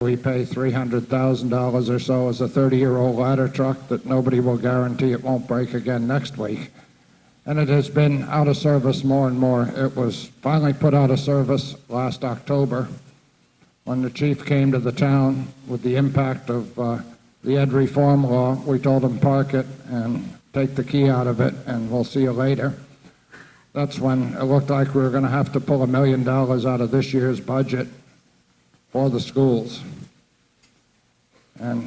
We pay $300,000 or so as a 30-year-old ladder truck that nobody will guarantee it won't break again next week. And it has been out of service more and more. It was finally put out of service last October when the chief came to the town with the impact of the ed reform law. We told him park it and take the key out of it and we'll see you later. That's when it looked like we were going to have to pull $1 million out of this year's budget for the schools. And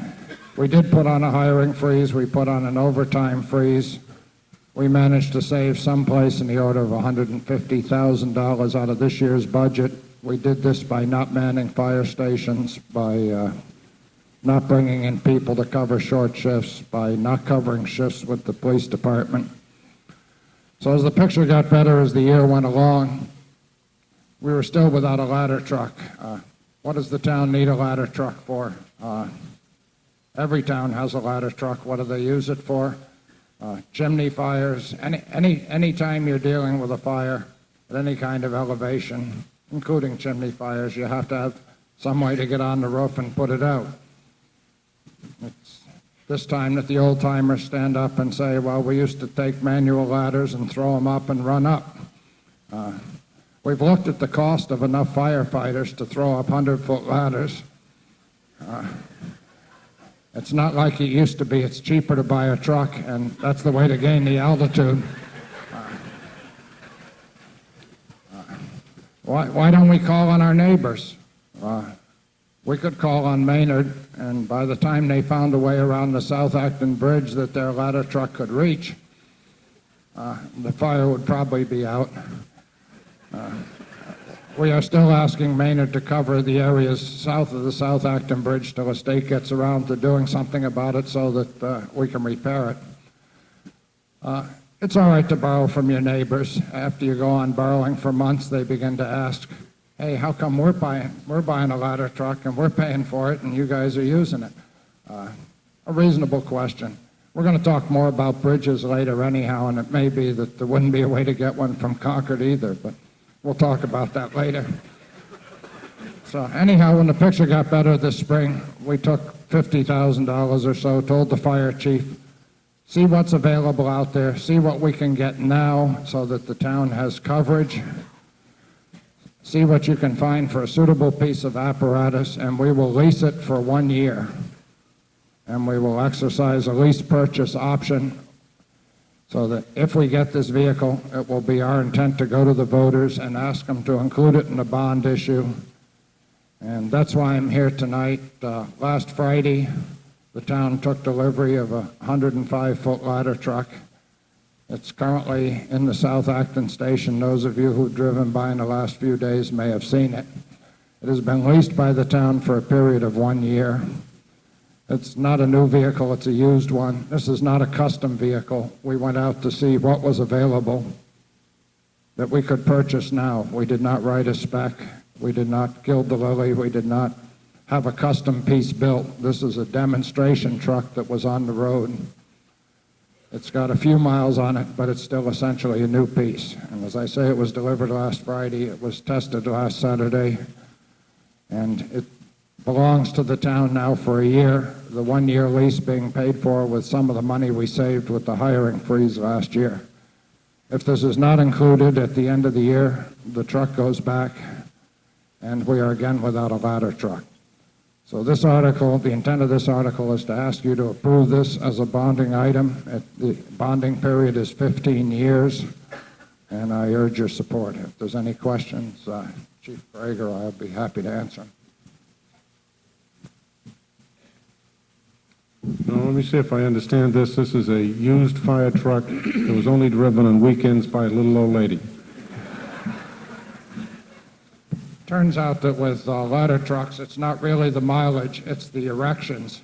we did put on a hiring freeze. We put on an overtime freeze. We managed to save someplace in the order of $150,000 out of this year's budget. We did this by not manning fire stations, by not bringing in people to cover short shifts, by not covering shifts with the police department. So as the picture got better as the year went along, we were still without a ladder truck. What does the town need a ladder truck for? Every town has a ladder truck. What do they use it for? Chimney fires. Any time you're dealing with a fire at any kind of elevation, including chimney fires, you have to have some way to get on the roof and put it out. It's this time that the old-timers stand up and say, well, we used to take manual ladders and throw them up and run up. We've looked at the cost of enough firefighters to throw up 100-foot ladders. It's not like it used to be. It's cheaper to buy a truck, and that's the way to gain the altitude. Why don't we call on our neighbors? We could call on Maynard, and by the time they found a way around the South Acton Bridge that their ladder truck could reach, the fire would probably be out. We are still asking Maynard to cover the areas south of the South Acton Bridge till the state gets around to doing something about it so that we can repair it. It's all right to borrow from your neighbors. After you go on borrowing for months, they begin to ask, hey, how come we're buying a ladder truck and we're paying for it and you guys are using it? A reasonable question. We're going to talk more about bridges later anyhow, and it may be that there wouldn't be a way to get one from Concord either, but we'll talk about that later. So anyhow, when the picture got better this spring, we took $50,000 or so, told the fire chief, see what's available out there, see what we can get now so that the town has coverage, see what you can find for a suitable piece of apparatus, and we will lease it for 1 year. And we will exercise a lease purchase option so that if we get this vehicle, it will be our intent to go to the voters and ask them to include it in a bond issue. And that's why I'm here tonight. Last Friday, the town took delivery of a 105-foot ladder truck. It's currently in the South Acton station. Those of you who've driven by in the last few days may have seen it. It has been leased by the town for a period of 1 year. It's not a new vehicle, it's a used one. This is not a custom vehicle. We went out to see what was available that we could purchase now. We did not write a spec. We did not gild the lily. We did not have a custom piece built. This is a demonstration truck that was on the road. It's got a few miles on it, but it's still essentially a new piece. And as I say, it was delivered last Friday. It was tested last Saturday. And it belongs to the town now for a year, the 1 year lease being paid for with some of the money we saved with the hiring freeze last year. If this is not included at the end of the year, the truck goes back and we are again without a ladder truck. So this article, the intent of this article is to ask you to approve this as a bonding item. The bonding period is 15 years, and I urge your support. If there's any questions, Chief Brager, I'll be happy to answer them. Now, let me see if I understand this. This is a used fire truck that was only driven on weekends by a little old lady. Turns out that with ladder trucks, it's not really the mileage, it's the erections.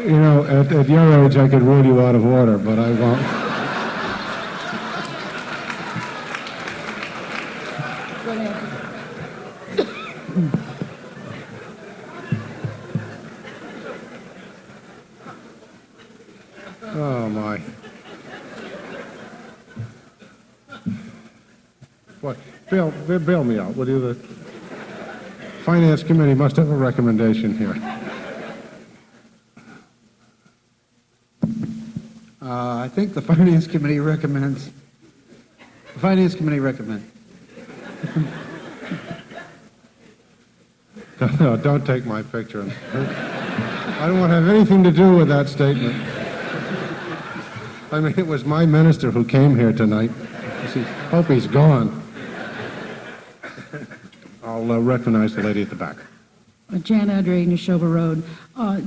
You know, at your age, I could rule you out of order, but I won't. Oh, my. What? Bail me out, will you? The Finance Committee must have a recommendation here. I think the Finance Committee recommends. The Finance Committee recommends. No, don't take my picture. I don't want to have anything to do with that statement. I mean, it was my minister who came here tonight. Hope he's gone. I'll recognize the lady at the back. Jan Adre, Neshoba Road.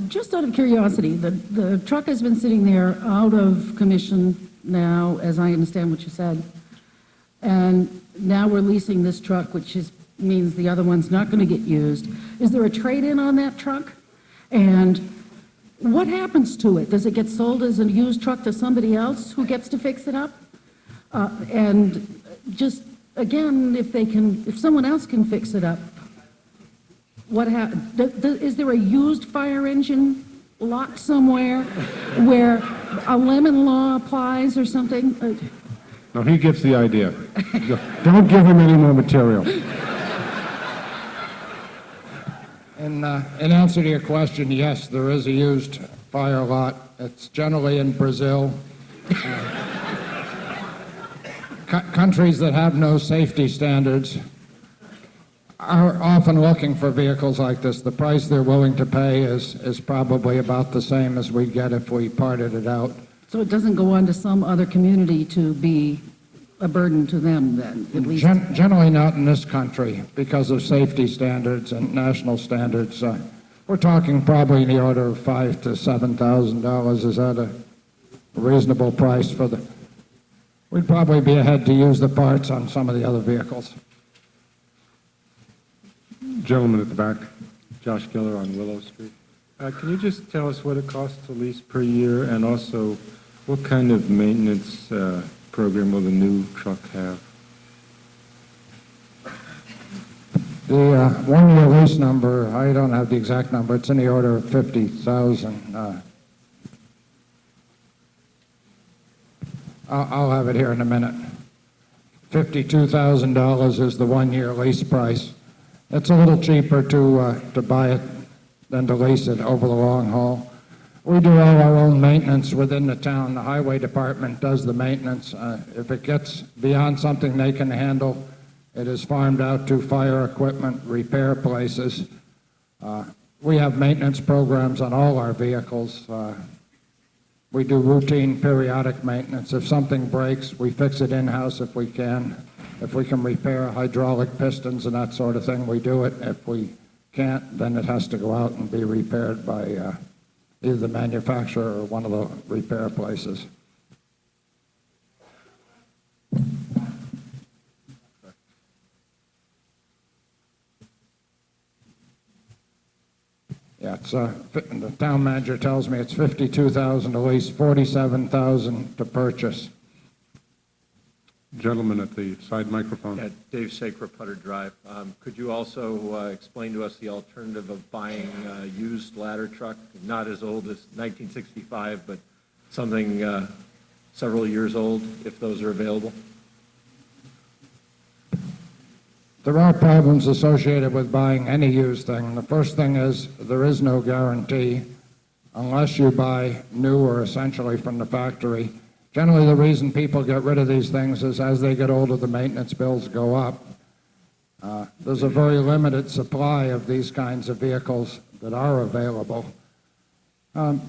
Just out of curiosity, the truck has been sitting there out of commission now, as I understand what you said. And now we're leasing this truck, which means the other one's not going to get used. Is there a trade-in on that truck? And what happens to it? Does it get sold as a used truck to somebody else who gets to fix it up? And just, again, if someone else can fix it up, is there a used fire engine lot somewhere where a lemon law applies or something? No, he gets the idea. Don't give him any more material. In answer to your question, yes, there is a used fire lot. It's generally in Brazil. Countries that have no safety standards are often looking for vehicles like this. The price they're willing to pay is probably about the same as we get if we parted it out. So it doesn't go on to some other community to be a burden to them then, at least? Generally not in this country because of safety standards and national standards. We're talking probably in the order of $5,000 to $7,000. Is that a reasonable price for the... We'd probably be ahead to use the parts on some of the other vehicles. Gentleman at the back, Josh Giller on Willow Street. Can you just tell us what it costs to lease per year, and also what kind of maintenance program will the new truck have? The one-year lease number, I don't have the exact number. It's in the order of $50,000. I'll have it here in a minute. $52,000 is the one-year lease price. It's a little cheaper to buy it than to lease it over the long haul. We do all our own maintenance within the town. The highway department does the maintenance. If it gets beyond something they can handle, it is farmed out to fire equipment repair places. We have maintenance programs on all our vehicles. We do routine periodic maintenance. If something breaks, we fix it in-house if we can. If we can repair hydraulic pistons and that sort of thing, we do it. If we can't, then it has to go out and be repaired by either the manufacturer or one of the repair places. Yeah, the town manager tells me it's $52,000 to lease, $47,000 to purchase. Gentleman at the side microphone. Yeah, Dave Sacre, Putter Drive. Could you also explain to us the alternative of buying a used ladder truck, not as old as 1965, but something several years old, if those are available? There are problems associated with buying any used thing. The first thing is there is no guarantee unless you buy new or essentially from the factory. Generally, the reason people get rid of these things is as they get older, the maintenance bills go up. There's a very limited supply of these kinds of vehicles that are available.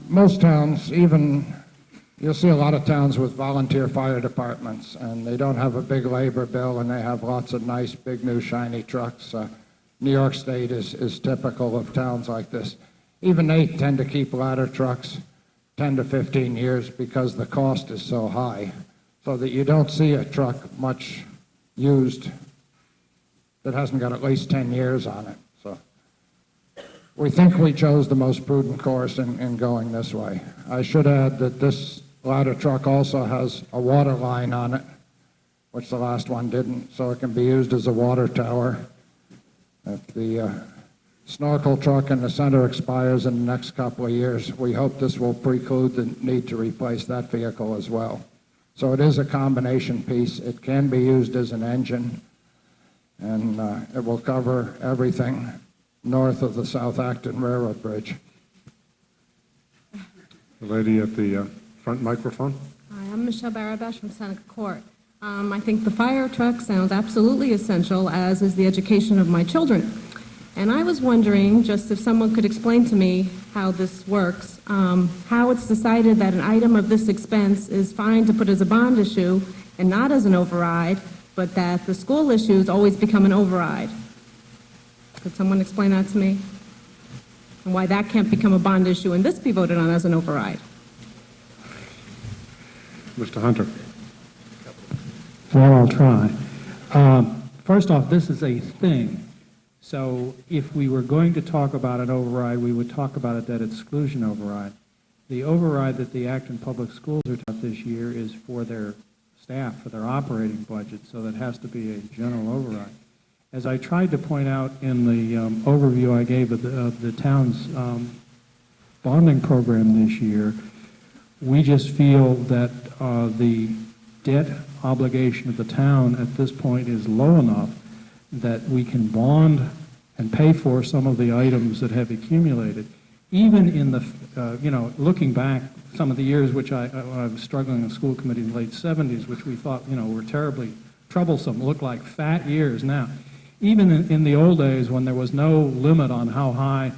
Most towns, you'll see a lot of towns with volunteer fire departments, and they don't have a big labor bill, and they have lots of nice, big, new, shiny trucks. New York State is typical of towns like this. Even they tend to keep ladder trucks 10 to 15 years because the cost is so high, so that you don't see a truck much used that hasn't got at least 10 years on it. So we think we chose the most prudent course in going this way. I should add that this ladder truck also has a water line on it, which the last one didn't, so it can be used as a water tower. If the snorkel truck in the center expires in the next couple of years, we hope this will preclude the need to replace that vehicle as well. So it is a combination piece. It can be used as an engine, and it will cover everything north of the South Acton Railroad Bridge. The lady at the front microphone. Hi, I'm Michelle Barabash from Seneca Court. I think the fire truck sounds absolutely essential, as is the education of my children. And I was wondering, just if someone could explain to me how this works, how it's decided that an item of this expense is fine to put as a bond issue and not as an override, but that the school issues always become an override. Could someone explain that to me? And why that can't become a bond issue and this be voted on as an override? Mr. Hunter. Well, I'll try. First off, this is a thing. So if we were going to talk about an override, we would talk about a debt exclusion override. The override that the Acton Public Schools are taught this year is for their staff, for their operating budget, so that has to be a general override. As I tried to point out in the overview I gave of the town's bonding program this year, we just feel that the debt obligation of the town at this point is low enough that we can bond and pay for some of the items that have accumulated. Even in the, looking back some of the years which I was struggling in the school committee in the late 70s, which we thought, were terribly troublesome, look like fat years now. Even in the old days when there was no limit on how high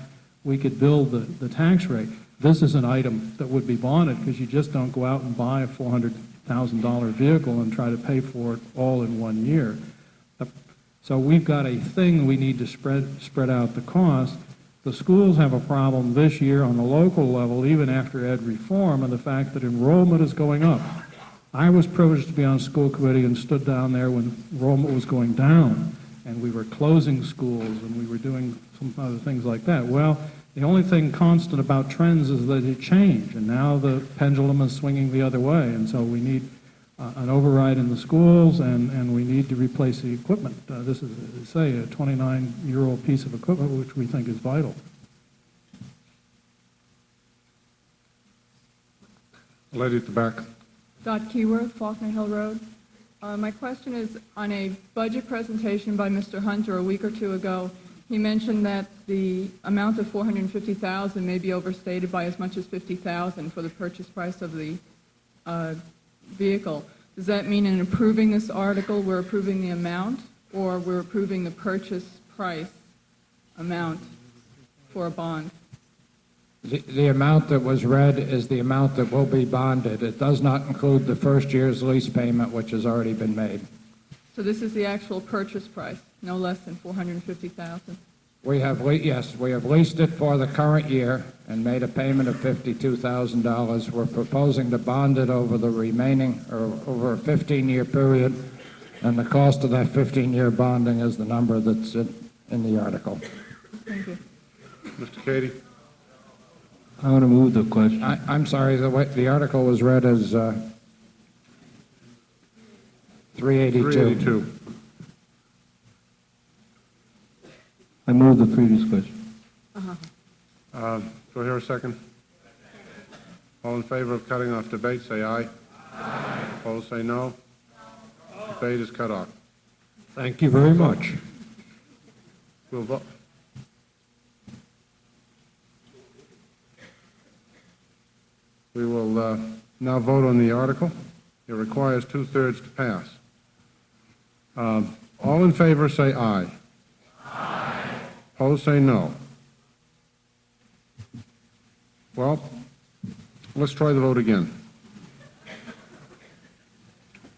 we could build the tax rate, this is an item that would be bonded, because you just don't go out and buy a $400,000 vehicle and try to pay for it all in 1 year. So we've got a thing we need to spread out the cost. The schools have a problem this year on the local level, even after ed reform, and the fact that enrollment is going up. I was privileged to be on school committee and stood down there when enrollment was going down, and we were closing schools and we were doing some other things like that. Well, the only thing constant about trends is that they change, and now the pendulum is swinging the other way, and so we need an override in the schools, and we need to replace the equipment. This is, say, a 29-year-old piece of equipment which we think is vital. Lady at the back. Dot Keyworth, Faulkner Hill Road. My question is, on a budget presentation by Mr. Hunter a week or two ago, he mentioned that the amount of $450,000 may be overstated by as much as $50,000 for the purchase price of the vehicle. Does that mean in approving this article, we're approving the amount, or we're approving the purchase price amount for a bond? The amount that was read is the amount that will be bonded. It does not include the first year's lease payment, which has already been made. So this is the actual purchase price, no less than $450,000? We have leased it for the current year and made a payment of $52,000. We're proposing to bond it over the remaining, or over a 15-year period, and the cost of that 15-year bonding is the number that's in the article. Thank you. Mr. Cady. I want to move the question. I'm sorry, the article was read as 382. 382. I move the previous question. Do I hear a second? All in favor of cutting off debate, say aye. Aye. Opposed, say no. Debate is cut off. Thank you very much. We'll vote. We will now vote on the article. It requires 2/3 to pass. All in favor, say aye. Aye. Opposed, say no. Well, let's try the vote again.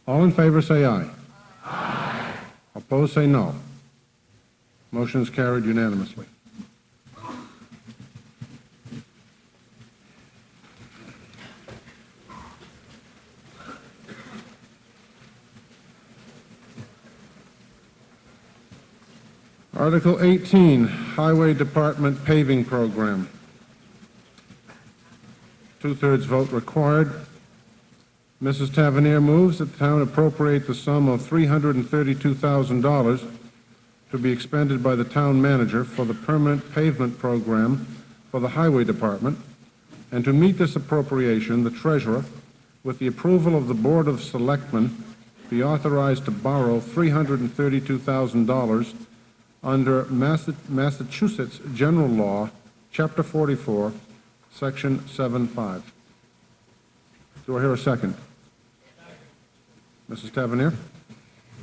All in favor, say aye. Aye. Opposed, say no. Motion is carried unanimously. All Article 18, Highway Department Paving Program. Two-thirds vote required. Mrs. Tavernier moves that the town appropriate the sum of $332,000 to be expended by the town manager for the permanent pavement program for the Highway Department, and to meet this appropriation, the treasurer, with the approval of the Board of Selectmen, be authorized to borrow $332,000 under Massachusetts General Law, Chapter 44, Section 7.5. Do I hear a second? Mrs. Tavernier?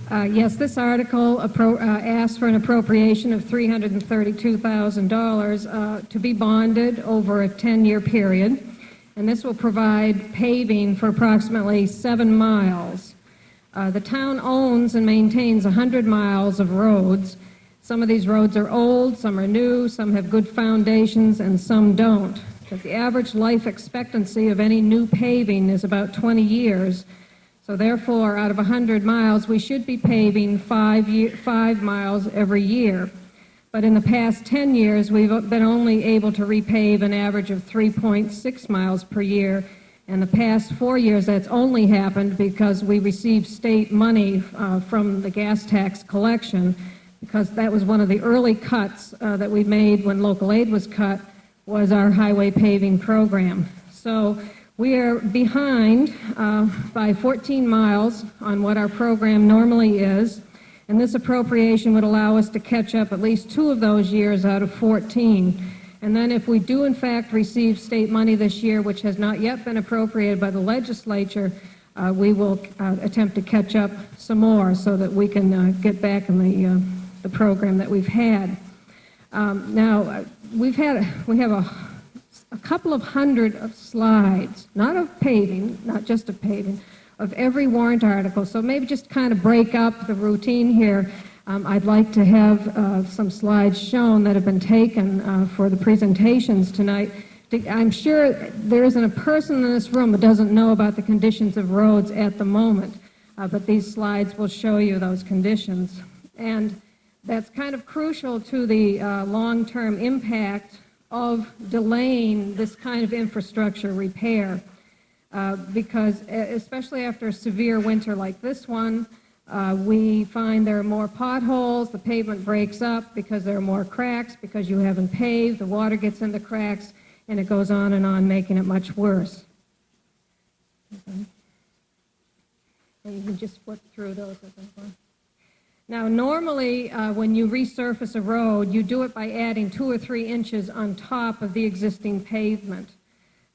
Yes, this article asks for an appropriation of $332,000 to be bonded over a 10-year period, and this will provide paving for approximately 7 miles. The town owns and maintains 100 miles of roads. Some of these roads are old, some are new, some have good foundations, and some don't. But the average life expectancy of any new paving is about 20 years. So therefore, out of 100 miles, we should be paving 5 miles every year. But in the past 10 years, we've been only able to repave an average of 3.6 miles per year. And the past 4 years, that's only happened because we received state money from the gas tax collection, because that was one of the early cuts that we made when local aid was cut, was our highway paving program. So we are behind by 14 miles on what our program normally is, and this appropriation would allow us to catch up at least 2 of those years out of 14. And then if we do in fact receive state money this year, which has not yet been appropriated by the legislature, we will attempt to catch up some more so that we can get back in the program that we've had. Now, we have a couple of hundred of slides, not of paving, not just of paving, of every warrant article. So maybe just kind of break up the routine here. I'd like to have some slides shown that have been taken for the presentations tonight. I'm sure there isn't a person in this room that doesn't know about the conditions of roads at the moment, but these slides will show you those conditions. And that's kind of crucial to the long-term impact of delaying this kind of infrastructure repair, because especially after a severe winter like this one, we find there are more potholes, the pavement breaks up because there are more cracks, because you haven't paved, the water gets in the cracks, and it goes on, making it much worse. And you can just flip through those as I'm going. Now, normally, when you resurface a road, you do it by adding 2 or 3 inches on top of the existing pavement.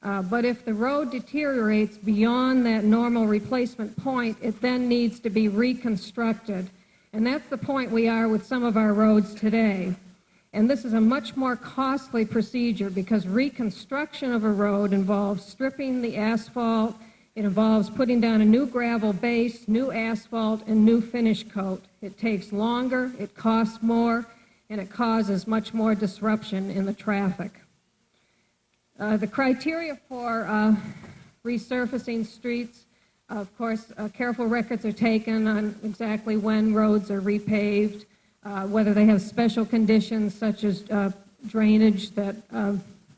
But if the road deteriorates beyond that normal replacement point, it then needs to be reconstructed. And that's the point we are with some of our roads today. And this is a much more costly procedure because reconstruction of a road involves stripping the asphalt, it involves putting down a new gravel base, new asphalt, and new finish coat. It takes longer, it costs more, and it causes much more disruption in the traffic. The criteria for resurfacing streets, of course, careful records are taken on exactly when roads are repaved, whether they have special conditions such as drainage that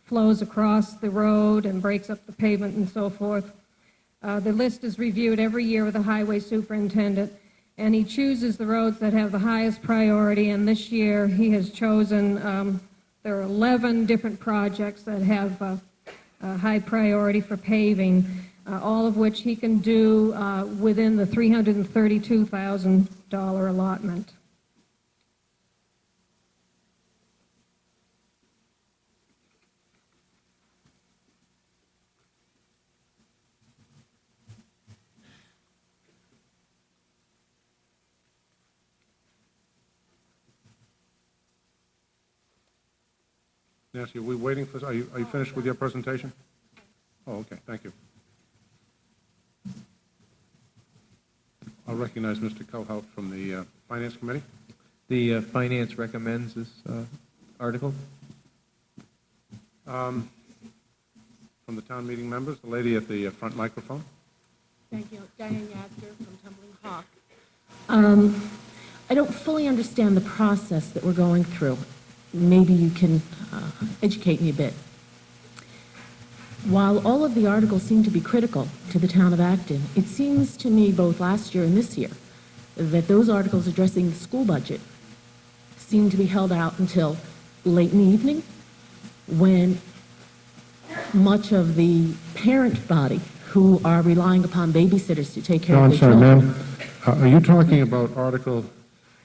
flows across the road and breaks up the pavement and so forth. The list is reviewed every year with the highway superintendent, and he chooses the roads that have the highest priority, and this year he has chosen, there are 11 different projects that have high priority for paving, all of which he can do within the $332,000 allotment. Nancy, are we waiting for, are you finished with your presentation? Oh, okay, thank you. I'll recognize Mr. Kohout from the Finance Committee. The Finance recommends this article. From the town meeting members, the lady at the front microphone. Thank you. Diane Yadger from Tumbling Hawk. I don't fully understand the process that we're going through. Maybe you can educate me a bit. While all of the articles seem to be critical to the town of Acton, it seems to me both last year and this year that those articles addressing the school budget seem to be held out until late in the evening, when much of the parent body who are relying upon babysitters to take care No, of I'm their sorry, children. ma'am. Are you talking about Article?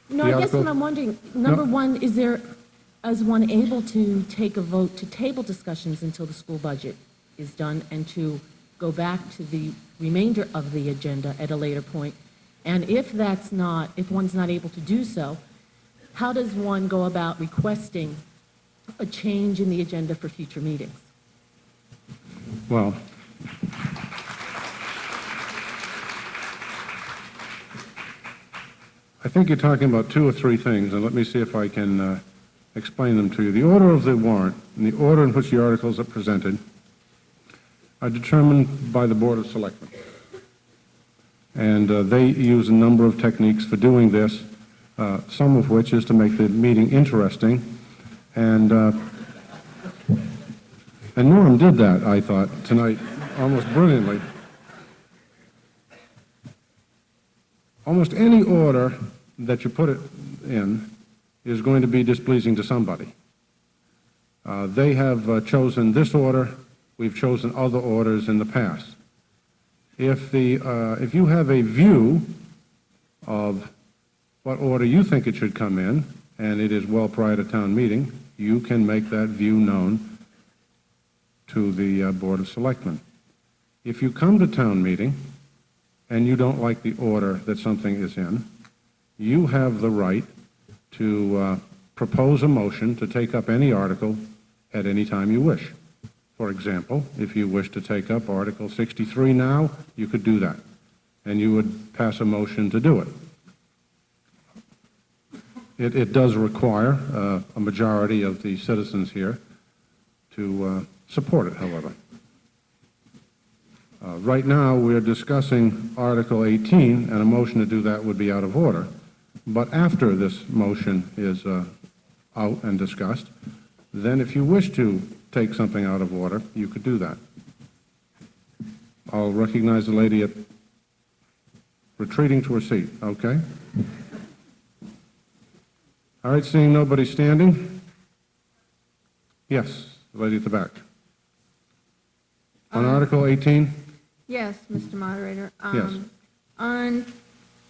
No, the I guess article- what I'm wondering, number one, is one able to take a vote to table discussions until the school budget is done and to go back to the remainder of the agenda at a later point? And if one's not able to do so, how does one go about requesting a change in the agenda for future meetings? Well, I think you're talking about two or three things, and let me see if I can explain them to you. The order of the warrant and the order in which the articles are presented are determined by the Board of Selectmen. And they use a number of techniques for doing this, some of which is to make the meeting interesting. And Norm did that, I thought, tonight, almost brilliantly. Almost any order that you put it in is going to be displeasing to somebody. They have chosen this order. We've chosen other orders in the past. If you have a view of what order you think it should come in, and it is well prior to town meeting, you can make that view known to the Board of Selectmen. If you come to town meeting and you don't like the order that something is in, you have the right to propose a motion to take up any article at any time you wish. For example, if you wish to take up Article 63 now, you could do that, and you would pass a motion to do it. It does require a majority of the citizens here to support it, however. Right now, we're discussing Article 18, and a motion to do that would be out of order. But after this motion is out and discussed, then if you wish to take something out of order, you could do that. I'll recognize the lady retreating to her seat, okay? All right, seeing nobody standing? Yes, the lady at the back. On Article 18? Yes, Mr. Moderator. Yes.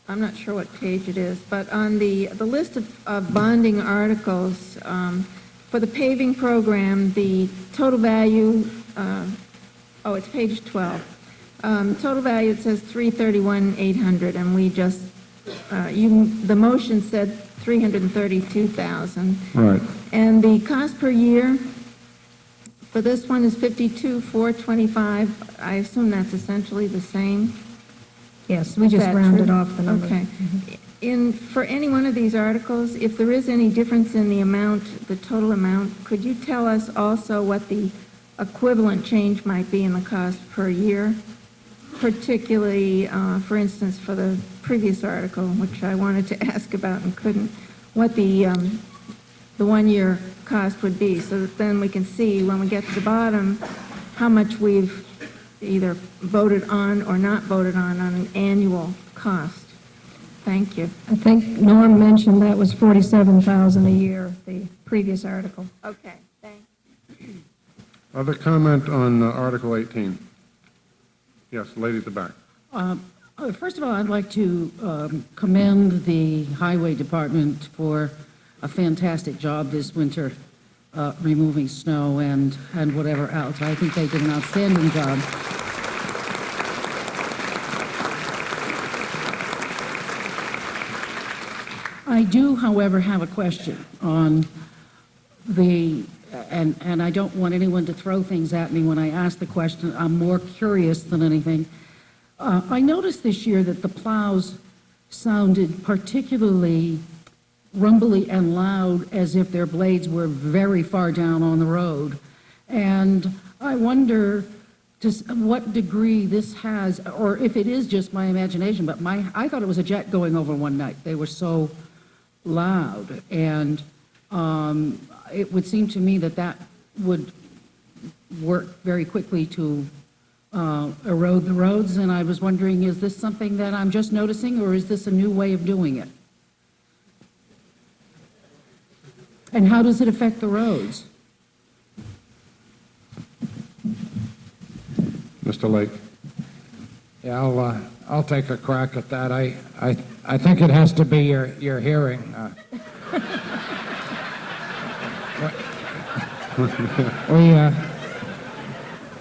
I'm not sure what page it is, but on the list of bonding articles, for the paving program, the total value, it's page 12. Total value, it says $331,800, and we just, the motion said $332,000. Right. And the cost per year for this one is $52,425. I assume that's essentially the same. Yes, we Is just that rounded true? off the number. Okay. For any one of these articles, if there is any difference in the amount, the total amount, could you tell us also what the equivalent change might be in the cost per year? Particularly, for instance, for the previous article, which I wanted to ask about and couldn't, what the one-year cost would be, so that then we can see when we get to the bottom how much we've either voted on or not voted on an annual cost. Thank you. I think Norm mentioned that was $47,000 a year, the previous article. Okay, thanks. Other comment on Article 18? Yes, lady at the back. First of all, I'd like to commend the Highway Department for a fantastic job this winter removing snow and whatever else. I think they did an outstanding job. I do, however, have a question on and I don't want anyone to throw things at me when I ask the question. I'm more curious than anything. I noticed this year that the plows sounded particularly rumbly and loud, as if their blades were very far down on the road. And I wonder to what degree this has, or if it is just my imagination, but I thought it was a jet going over one night. They were so loud. And it would seem to me that that would work very quickly to erode the roads. And I was wondering, is this something that I'm just noticing, or is this a new way of doing it? And how does it affect the roads? Mr. Lake. Yeah, I'll take a crack at that. I think it has to be your hearing.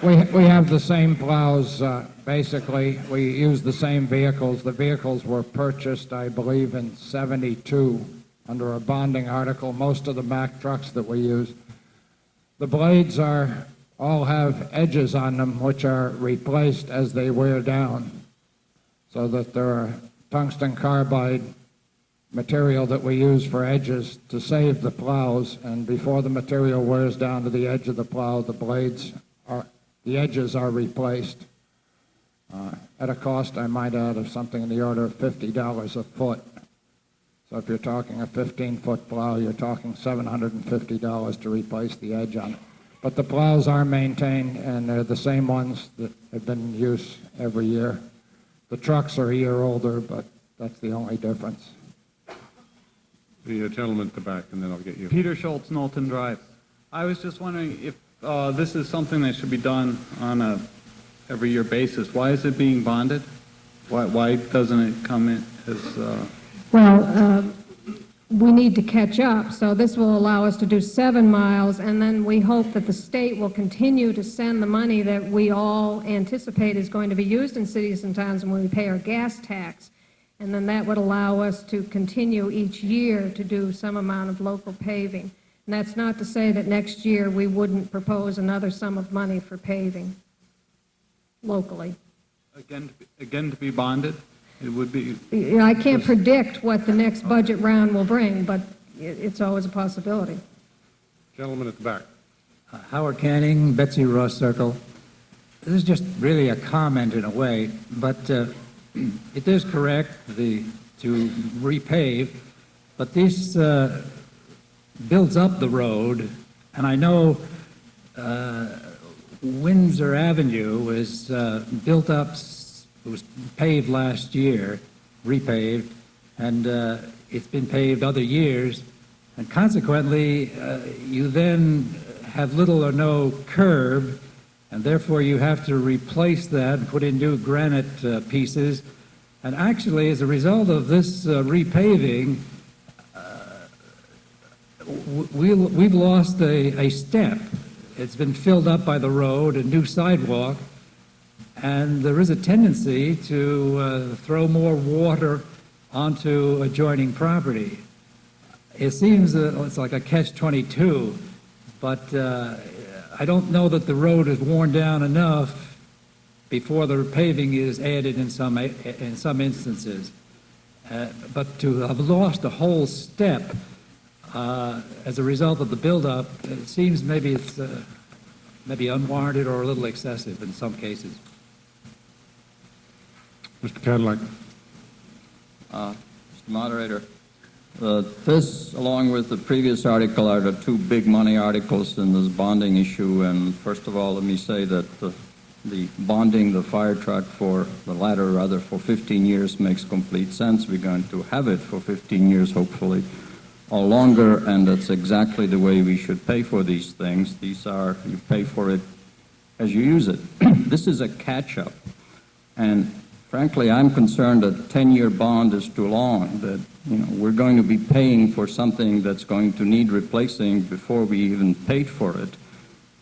We have the same plows, basically. We use the same vehicles. The vehicles were purchased, I believe, in '72 under a bonding article. Most of the Mack trucks that we use. The blades all have edges on them which are replaced as they wear down, so that there are tungsten carbide material that we use for edges to save the plows, and before the material wears down to the edge of the plow, the edges are replaced at a cost, I might add, of something in the order of $50 a foot. So if you're talking a 15-foot plow, you're talking $750 to replace the edge on it. But the plows are maintained, and they're the same ones that have been in use every year. The trucks are a year older, but that's the only difference. The gentleman at the back, and then I'll get you. Peter Schultz, Knowlton Drive. I was just wondering if this is something that should be done on a every year basis. Why is it being bonded? Why doesn't it come in as... Well, we need to catch up, so this will allow us to do 7 miles, and then we hope that the state will continue to send the money that we all anticipate is going to be used in cities and towns when we pay our gas tax. And then that would allow us to continue each year to do some amount of local paving. And that's not to say that next year we wouldn't propose another sum of money for paving locally. Again to be bonded? It would be... You know, I can't predict what the next budget round will bring, but it's always a possibility. Gentleman at the back. Howard Canning, Betsy Ross Circle. This is just really a comment in a way, but it is correct to repave, but this builds up the road, and I know Windsor Avenue is built up. It was paved last year, repaved, and it's been paved other years, and consequently, you then have little or no curb, and therefore you have to replace that and put in new granite pieces. And actually, as a result of this repaving, we've lost a step. It's been filled up by the road, a new sidewalk, and there is a tendency to throw more water onto adjoining property. It seems it's like a catch-22, but I don't know that the road is worn down enough before the paving is added in some instances. But to have lost a whole step as a result of the buildup, it seems maybe it's maybe unwarranted or a little excessive in some cases. Mr. Cadillac. Mr. Moderator, this, along with the previous article, are the two big money articles in this bonding issue. And first of all, let me say that the bonding the fire truck for the latter, rather, for 15 years makes complete sense. We're going to have it for 15 years, hopefully, or longer, and that's exactly the way we should pay for these things. These are, you pay for it as you use it. This is a catch-up. And frankly, I'm concerned that 10-year bond is too long, that we're going to be paying for something that's going to need replacing before we even paid for it.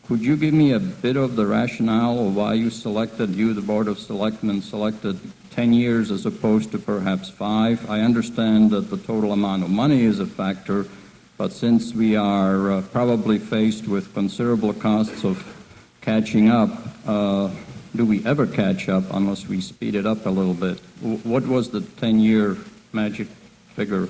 Could you give me a bit of the rationale of why the Board of Selectmen selected 10 years as opposed to perhaps 5? I understand that the total amount of money is a factor, but since we are probably faced with considerable costs of catching up, do we ever catch up unless we speed it up a little bit? What was the 10-year magic figure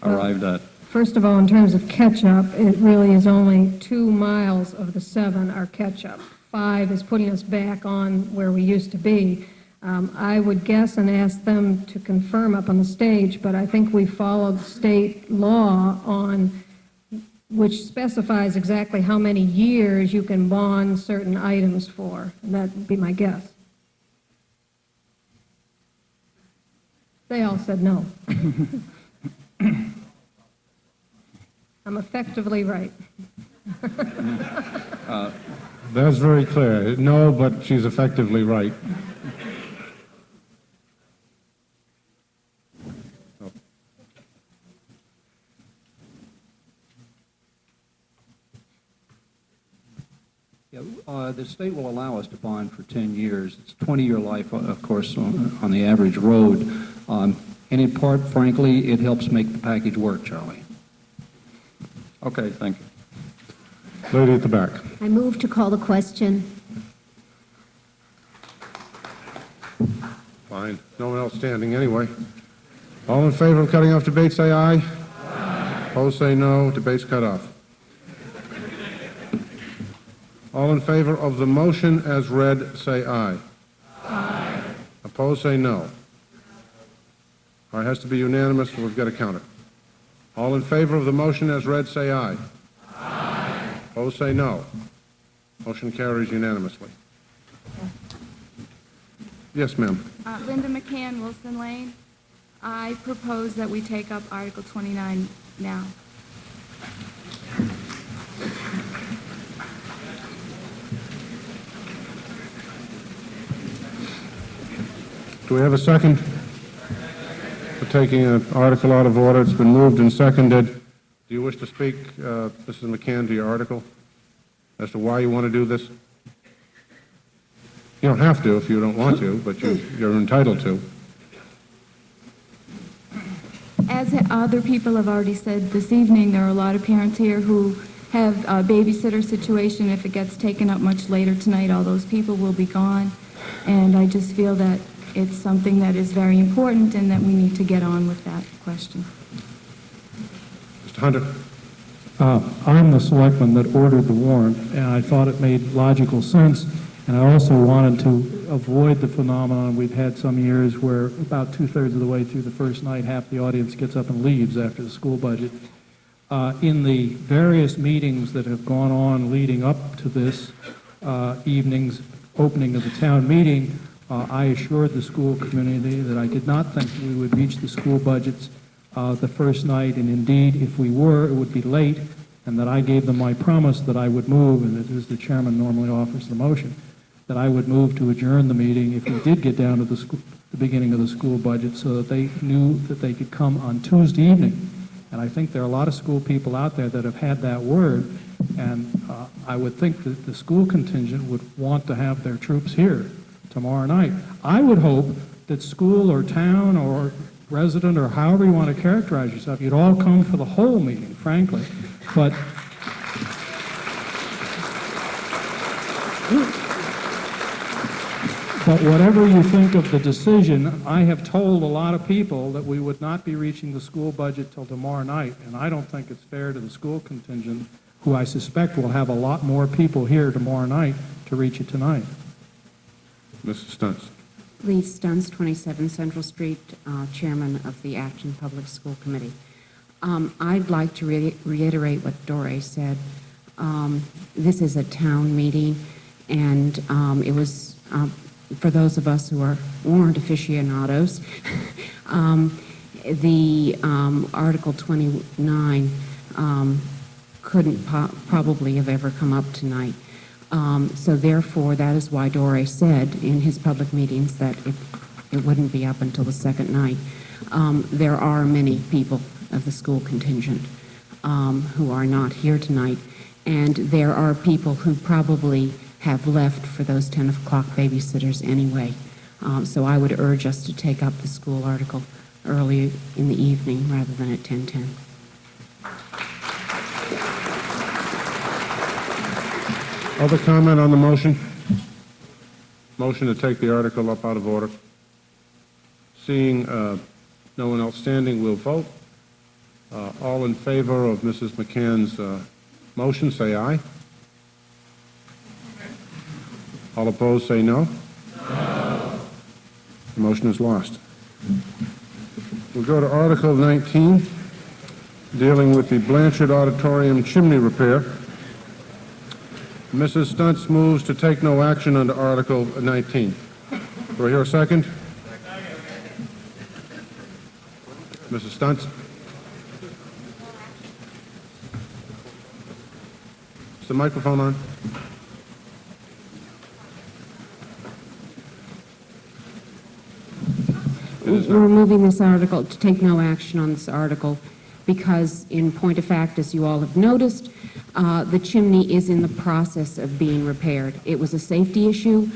arrived at? First of all, in terms of catch-up, it really is only 2 miles of the 7 are catch-up. 5 is putting us back on where we used to be. I would guess and ask them to confirm up on the stage, but I think we followed state law on which specifies exactly how many years you can bond certain items for. That would be my guess. They all said no. I'm effectively right. That's very clear. No, but she's effectively right. Yeah, the state will allow us to bond for 10 years. It's 20-year life, of course, on the average road. And in part, frankly, it helps make the package work, Charlie. Okay, thank you. Lady at the back. I move to call the question. Fine. No one else standing anyway. All in favor of cutting off debate, say aye. Aye. Opposed, say no. Debate's cut off. All in favor of the motion as read, say aye. Aye. Opposed, say no. All right, it has to be unanimous, so we've got to count it. All in favor of the motion as read, say aye. Aye. Opposed, say no. Motion carries unanimously. Yes, ma'am. Linda McCann, Wilson Lane. I propose that we take up Article 29 now. Do we have a second for taking an article out of order? It's been moved and seconded. Do you wish to speak, Mrs. McCann, to your article as to why you want to do this? You don't have to if you don't want to, but you're entitled to. As other people have already said this evening, there are a lot of parents here who have a babysitter situation. If it gets taken up much later tonight, all those people will be gone. And I just feel that it's something that is very important and that we need to get on with that question. Mr. Hunter. I'm the selectman that ordered the warrant, and I thought it made logical sense. And I also wanted to avoid the phenomenon we've had some years where about two-thirds of the way through the first night, half the audience gets up and leaves after the school budget. In the various meetings that have gone on leading up to this evening's opening of the town meeting, I assured the school community that I did not think we would reach the school budgets the first night, and indeed, if we were, it would be late, and that I gave them my promise that I would move, and it is the chairman normally offers the motion, that I would move to adjourn the meeting if we did get down to the beginning of the school budget so that they knew that they could come on Tuesday evening. And I think there are a lot of school people out there that have had that word, and I would think that the school contingent would want to have their troops here tomorrow night. I would hope that school or town or resident or however you want to characterize yourself, you'd all come for the whole meeting, frankly. But whatever you think of the decision, I have told a lot of people that we would not be reaching the school budget till tomorrow night, and I don't think it's fair to the school contingent, who I suspect will have a lot more people here tomorrow night, to reach it tonight. Mrs. Stunts. Lee Stunts, 27 Central Street, Chairman of the Acton Public School Committee. I'd like to reiterate what Dore said. This is a town meeting, and it was, for those of us who weren't aficionados, the Article 29 couldn't probably have ever come up tonight. So therefore, that is why Dore said in his public meetings that it wouldn't be up until the second night. There are many people of the school contingent who are not here tonight, and there are people who probably have left for those 10 o'clock babysitters anyway. So I would urge us to take up the school article early in the evening rather than at 10:10. Other comment on the motion? Motion to take the article up out of order. Seeing no one else standing, we'll vote. All in favor of Mrs. McCann's motion, say aye. All opposed, say no. No. The motion is lost. We'll go to Article 19, dealing with the Blanchard Auditorium chimney repair. Mrs. Stuntz moves to take no action under Article 19. Do I hear a second? Mrs. Stuntz? Is the microphone on? We're moving this article to take no action on this article because, in point of fact, as you all have noticed, the chimney is in the process of being repaired. It was a safety issue.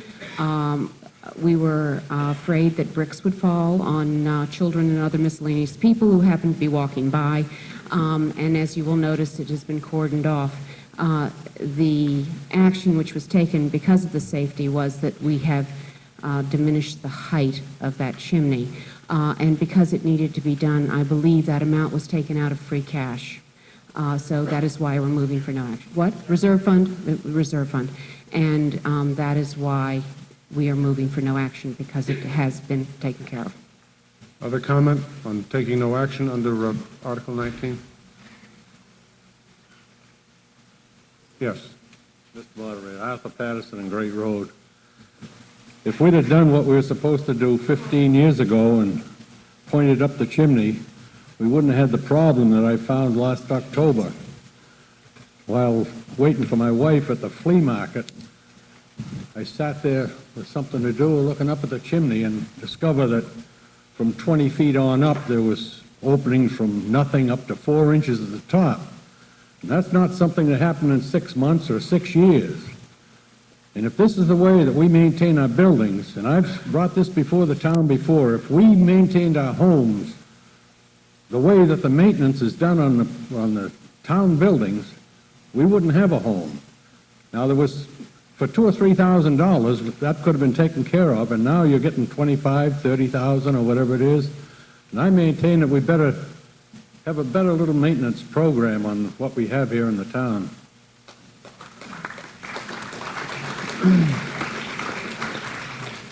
We were afraid that bricks would fall on children and other miscellaneous people who happened to be walking by. And as you will notice, it has been cordoned off. The action which was taken because of the safety was that we have diminished the height of that chimney. And because it needed to be done, I believe that amount was taken out of free cash. So that is why we're moving for no action. What? Reserve fund? Reserve fund. And that is why we are moving for no action, because it has been taken care of. Other comment on taking no action under Article 19? Yes. Mr. Moderator, Arthur Patterson and Great Road. If we'd have done what we were supposed to do 15 years ago and pointed up the chimney, we wouldn't have had the problem that I found last October while waiting for my wife at the flea market. I sat there with something to do, looking up at the chimney, and discovered that from 20 feet on up, there was openings from nothing up to 4 inches at the top. And that's not something that happened in 6 months or 6 years. And if this is the way that we maintain our buildings, and I've brought this before the town before, if we maintained our homes the way that the maintenance is done on the town buildings, we wouldn't have a home. Now, there was, for $2,000 or $3,000, that could have been taken care of, and now you're getting $25,000, $30,000, or whatever it is. And I maintain that we better have a better little maintenance program on what we have here in the town.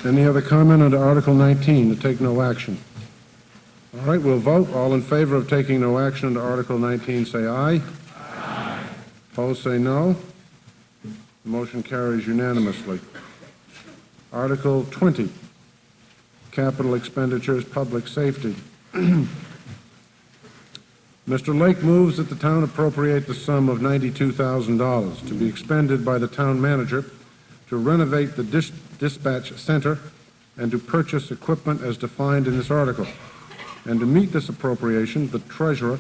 Any other comment under Article 19 to take no action? All right, we'll vote. All in favor of taking no action under Article 19, say aye. Aye. Opposed, say no. The motion carries unanimously. Article 20, Capital Expenditures, Public Safety. Mr. Lake moves that the town appropriate the sum of $92,000 to be expended by the town manager to renovate the dispatch center and to purchase equipment as defined in this article. And to meet this appropriation, the treasurer,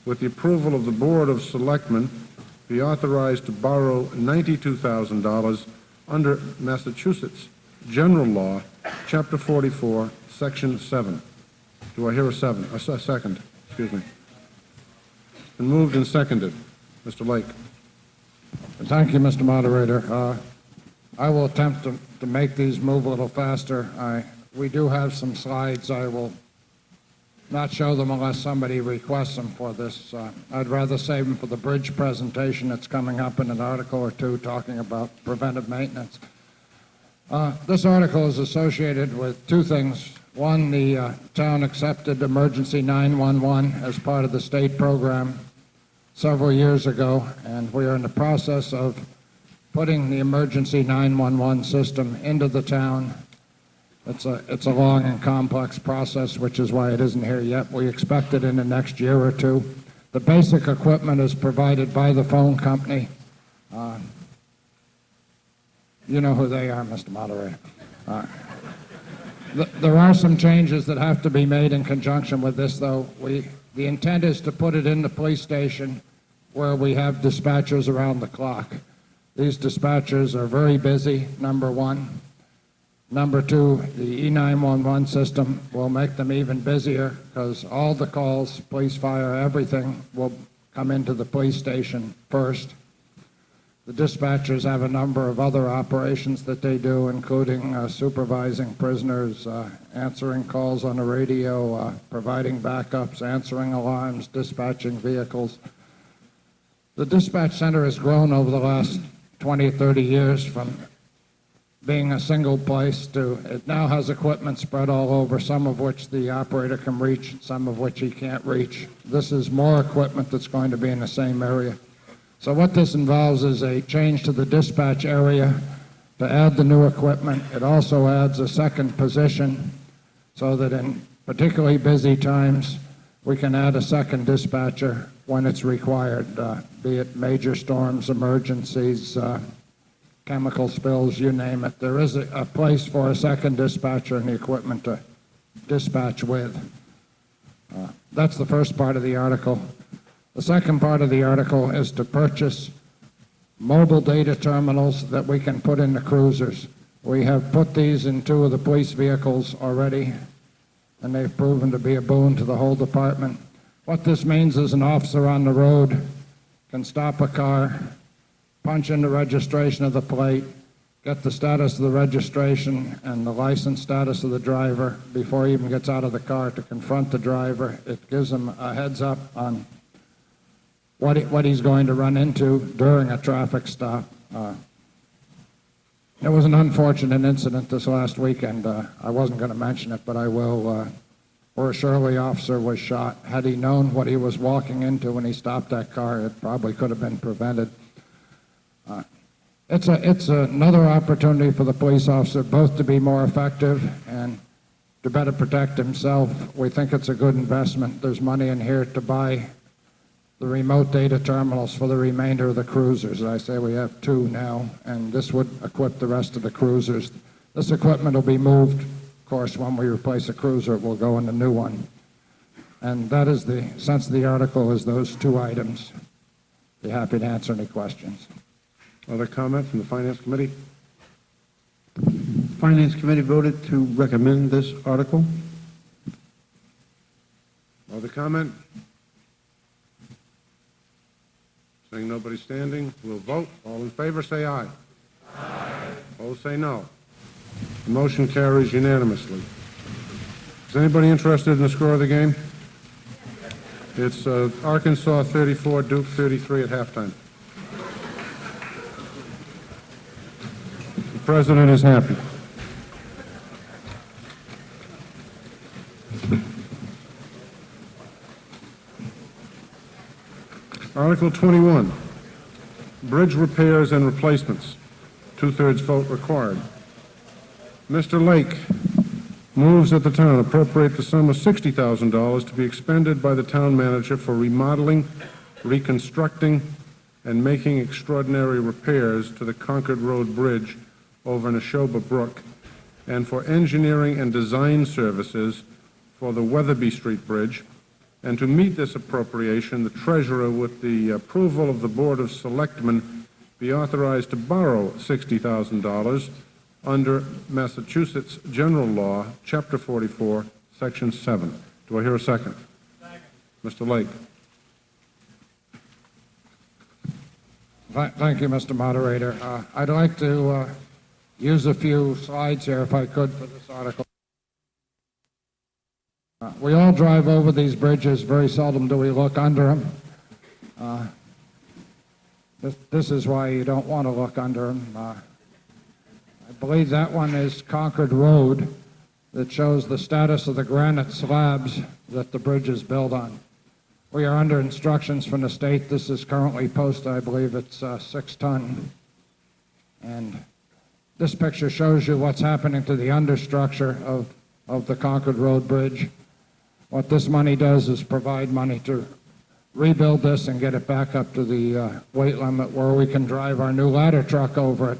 with the approval of the Board of Selectmen, be authorized to borrow $92,000 under Massachusetts General Law, Chapter 44, Section 7. Do I hear a second? Excuse me. Been moved and seconded. Mr. Lake. Thank you, Mr. Moderator. I will attempt to make these move a little faster. We do have some slides. I will not show them unless somebody requests them for this. I'd rather save them for the bridge presentation that's coming up in an article or two talking about preventive maintenance. This article is associated with two things. One, the town accepted emergency 911 as part of the state program several years ago, and we are in the process of putting the emergency 911 system into the town. It's a long and complex process, which is why it isn't here yet. We expect it in the next year or two. The basic equipment is provided by the phone company. You know who they are, Mr. Moderator. There are some changes that have to be made in conjunction with this, though. The intent is to put it in the police station where we have dispatchers around the clock. These dispatchers are very busy, number one. Number two, the E911 system will make them even busier because all the calls, police, fire, everything will come into the police station first. The dispatchers have a number of other operations that they do, including supervising prisoners, answering calls on the radio, providing backups, answering alarms, dispatching vehicles. The dispatch center has grown over the last 20 or 30 years from being a single place to, it now has equipment spread all over, some of which the operator can reach, some of which he can't reach. This is more equipment that's going to be in the same area. So what this involves is a change to the dispatch area to add the new equipment. It also adds a second position so that in particularly busy times, we can add a second dispatcher when it's required, be it major storms, emergencies, chemical spills, you name it. There is a place for a second dispatcher and the equipment to dispatch with. That's the first part of the article. The second part of the article is to purchase mobile data terminals that we can put in the cruisers. We have put these in 2 of the police vehicles already, and they've proven to be a boon to the whole department. What this means is an officer on the road can stop a car, punch in the registration of the plate, get the status of the registration and the license status of the driver before he even gets out of the car to confront the driver. It gives him a heads up on what he's going to run into during a traffic stop. There was an unfortunate incident this last weekend. I wasn't going to mention it, but I will, where a Shirley officer was shot. Had he known what he was walking into when he stopped that car, it probably could have been prevented. It's another opportunity for the police officer both to be more effective and to better protect himself. We think it's a good investment. There's money in here to buy the remote data terminals for the remainder of the cruisers. As I say, we have 2 now, and this would equip the rest of the cruisers. This equipment will be moved. Of course, when we replace a cruiser, it will go in the new one. And that is the sense of the article, is those 2 items. Be happy to answer any questions. Other comment from the Finance Committee? Finance Committee voted to recommend this article. Other comment? Seeing nobody standing, we'll vote. All in favor, say aye. Aye. Opposed, say no. The motion carries unanimously. Is anybody interested in the score of the game? It's Arkansas 34, Duke 33 at halftime. The president is happy. Article 21, bridge repairs and replacements. 2/3 vote required. Mr. Lake moves that the town appropriate the sum of $60,000 to be expended by the town manager for remodeling, reconstructing, and making extraordinary repairs to the Concord Road Bridge over Neshoba Brook, and for engineering and design services for the Weatherby Street Bridge. And to meet this appropriation, the treasurer, with the approval of the Board of Selectmen, be authorized to borrow $60,000 under Massachusetts General Law, Chapter 44, Section 7. Do I hear a second? Second. Mr. Lake. Thank you, Mr. Moderator. I'd like to use a few slides here, if I could, for this article. We all drive over these bridges. Very seldom do we look under them. This is why you don't want to look under them. I believe that one is Concord Road, that shows the status of the granite slabs that the bridge is built on. We are under instructions from the state. This is currently posted. I believe it's 6 ton. And this picture shows you what's happening to the understructure of the Concord Road Bridge. What this money does is provide money to rebuild this and get it back up to the weight limit where we can drive our new ladder truck over it.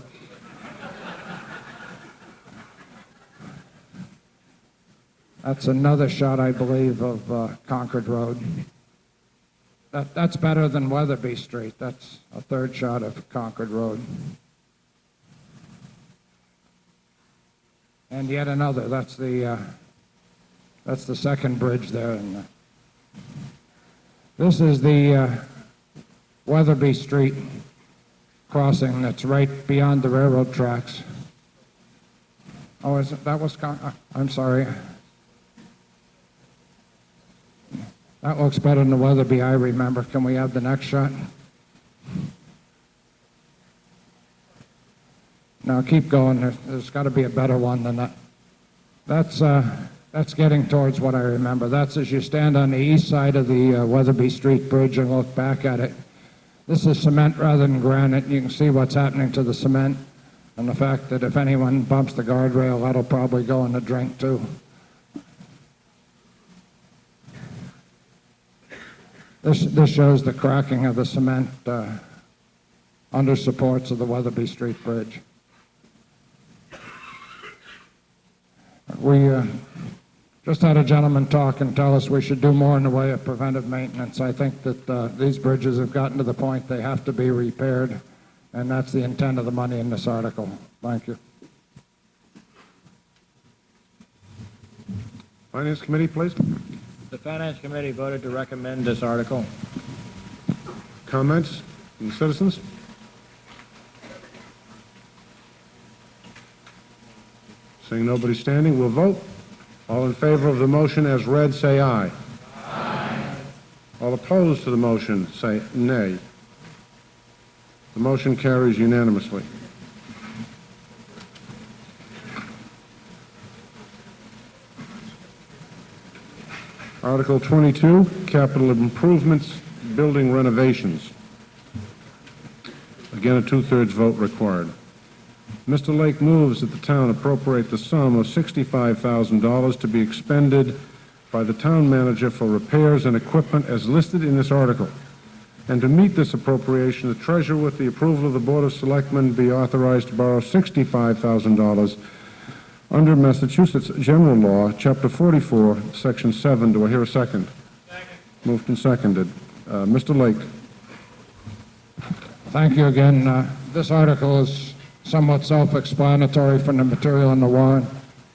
That's another shot, I believe, of Concord Road. That's better than Weatherby Street. That's a 3rd shot of Concord Road. And yet another. That's the second bridge there. And this is the Weatherby Street crossing that's right beyond the railroad tracks. Oh, is it? That was, I'm sorry. That looks better than the Weatherby I remember. Can we have the next shot? Now, keep going. There's got to be a better one than that. That's getting towards what I remember. That's as you stand on the east side of the Weatherby Street Bridge and look back at it. This is cement rather than granite. You can see what's happening to the cement and the fact that if anyone bumps the guardrail, that'll probably go in the drink too. This shows the cracking of the cement under supports of the Weatherby Street Bridge. We just had a gentleman talk and tell us we should do more in the way of preventive maintenance. I think that these bridges have gotten to the point they have to be repaired, and that's the intent of the money in this article. Thank you. Finance Committee, please. The Finance Committee voted to recommend this article. Comments from the citizens? Seeing nobody standing, we'll vote. All in favor of the motion as read, say aye. Aye. All opposed to the motion, say nay. The motion carries unanimously. Article 22, Capital Improvements, Building Renovations. Again, a two-thirds vote required. Mr. Lake moves that the town appropriate the sum of $65,000 to be expended by the town manager for repairs and equipment as listed in this article. And to meet this appropriation, the treasurer, with the approval of the Board of Selectmen, be authorized to borrow $65,000 under Massachusetts General Law, Chapter 44, Section 7. Do I hear a second? Second. Moved and seconded. Mr. Lake. Thank you again. This article is somewhat self-explanatory from the material in the warrant.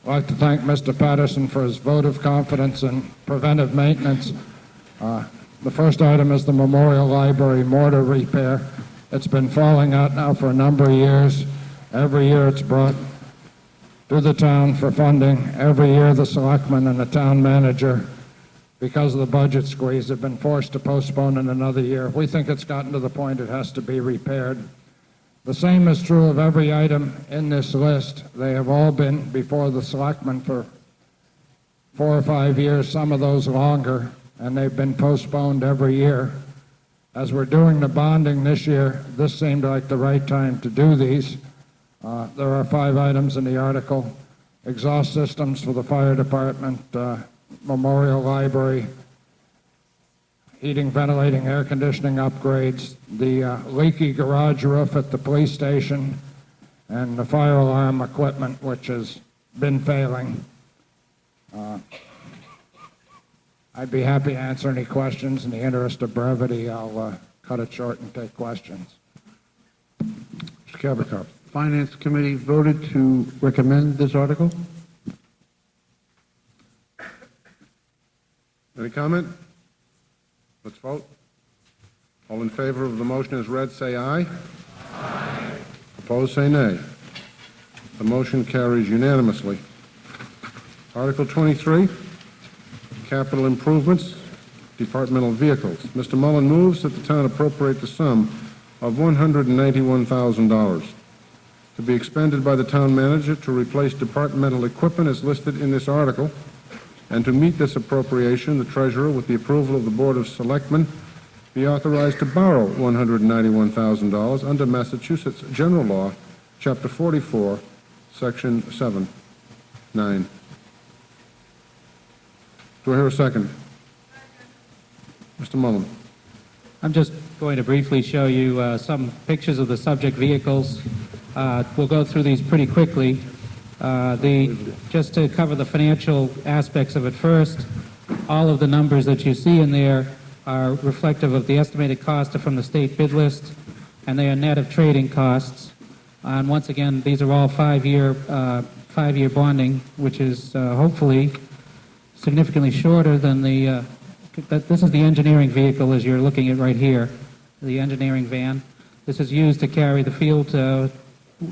I'd like to thank Mr. Patterson for his vote of confidence in preventive maintenance. The first item is the Memorial Library mortar repair. It's been falling out now for a number of years. Every year it's brought to the town for funding. Every year the selectmen and the town manager, because of the budget squeeze, have been forced to postpone it another year. We think it's gotten to the point it has to be repaired. The same is true of every item in this list. They have all been before the selectmen for 4 or 5 years, some of those longer, and they've been postponed every year. As we're doing the bonding this year, this seemed like the right time to do these. There are 5 items in the article: exhaust systems for the fire department, Memorial Library, heating, ventilating, air conditioning upgrades, the leaky garage roof at the police station, and the fire alarm equipment, which has been failing. I'd be happy to answer any questions. In the interest of brevity, I'll cut it short and take questions. Mr. Kabakov. Finance Committee voted to recommend this article. Any comment? Let's vote. All in favor of the motion as read, say aye. Aye. Opposed, say nay. The motion carries unanimously. Article 23, Capital Improvements, Departmental Vehicles. Mr. Mullen moves that the town appropriate the sum of $191,000 to be expended by the town manager to replace departmental equipment as listed in this article. And to meet this appropriation, the treasurer, with the approval of the Board of Selectmen, be authorized to borrow $191,000 under Massachusetts General Law, Chapter 44, Section 7(9). Do I hear a second? Mr. Mullen. I'm just going to briefly show you some pictures of the subject vehicles. We'll go through these pretty quickly. Just to cover the financial aspects of it first, all of the numbers that you see in there are reflective of the estimated cost from the state bid list, and they are net of trading costs. And once again, these are all five-year bonding, which is hopefully significantly shorter than the. This is the engineering vehicle, as you're looking at right here, the engineering van. This is used to carry the field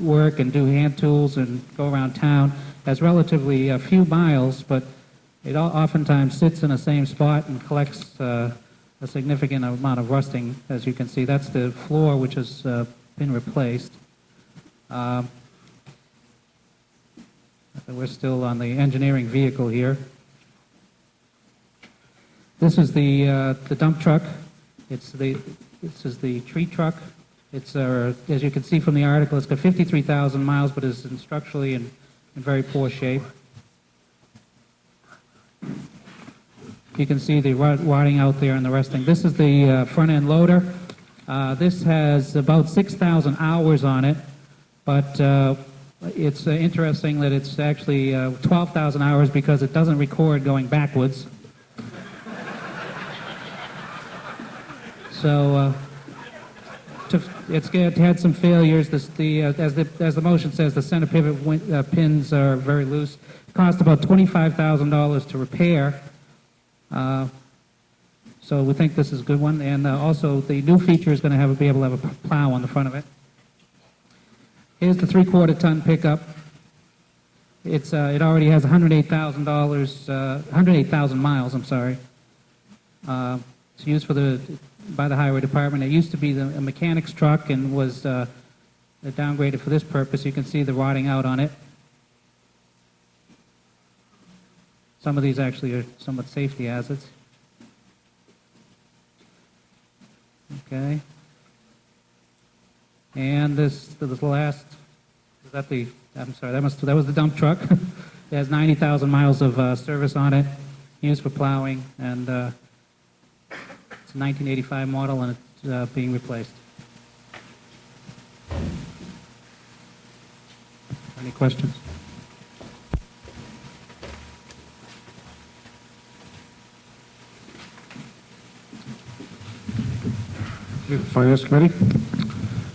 work and do hand tools and go around town. Has relatively a few miles, but it oftentimes sits in the same spot and collects a significant amount of rusting. As you can see, that's the floor which has been replaced. We're still on the engineering vehicle here. This is the dump truck. This is the tree truck. It's, as you can see from the article, it's got 53,000 miles, but is structurally in very poor shape. You can see the rotting out there and the resting. This is the front-end loader. This has about 6,000 hours on it, but it's interesting that it's actually 12,000 hours because it doesn't record going backwards. So it's had some failures. As the motion says, the center pivot pins are very loose. Cost about $25,000 to repair. So we think this is a good one. And also the new feature is going to be able to have a plow on the front of it. Here's the 3/4 ton pickup. It already has $108,000, 108,000 miles. I'm sorry. It's used by the highway department. It used to be a mechanic's truck and was downgraded for this purpose. You can see the rotting out on it. Some of these actually are somewhat safety hazards. Okay. And this last, is that the, I'm sorry, that was the dump truck. It has 90,000 miles of service on it, used for plowing, and it's a 1985 model, and it's being replaced. Any questions? Finance Committee?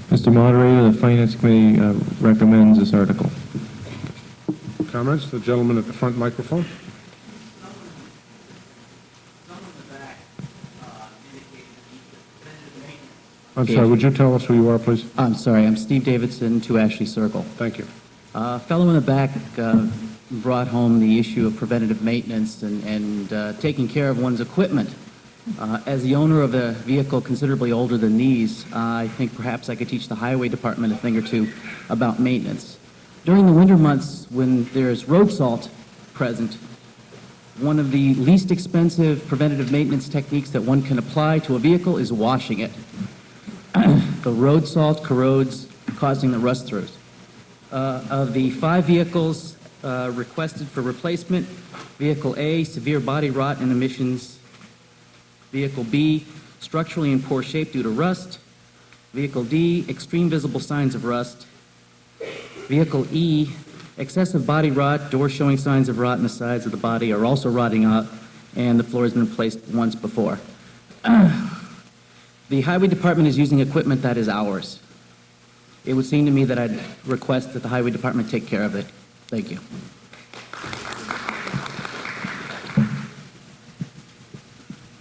Mr. Moderator, the Finance Committee recommends this article. Comments? The gentleman at the front microphone. I'm sorry, would you tell us who you are, please? I'm sorry, I'm Steve Davidson, 2 Ashley Circle. Thank you. Fellow in the back brought home the issue of preventative maintenance and taking care of one's equipment. As the owner of a vehicle considerably older than these, I think perhaps I could teach the highway department a thing or two about maintenance. During the winter months when there's road salt present, one of the least expensive preventative maintenance techniques that one can apply to a vehicle is washing it. The road salt corrodes, causing the rust throughs. Of the 5 vehicles requested for replacement, Vehicle A, severe body rot and emissions. Vehicle B, structurally in poor shape due to rust. Vehicle D, extreme visible signs of rust. Vehicle E, excessive body rot, doors showing signs of rot, and the sides of the body are also rotting out, and the floor has been replaced once before. The highway department is using equipment that is ours. It would seem to me that I'd request that the highway department take care of it. Thank you.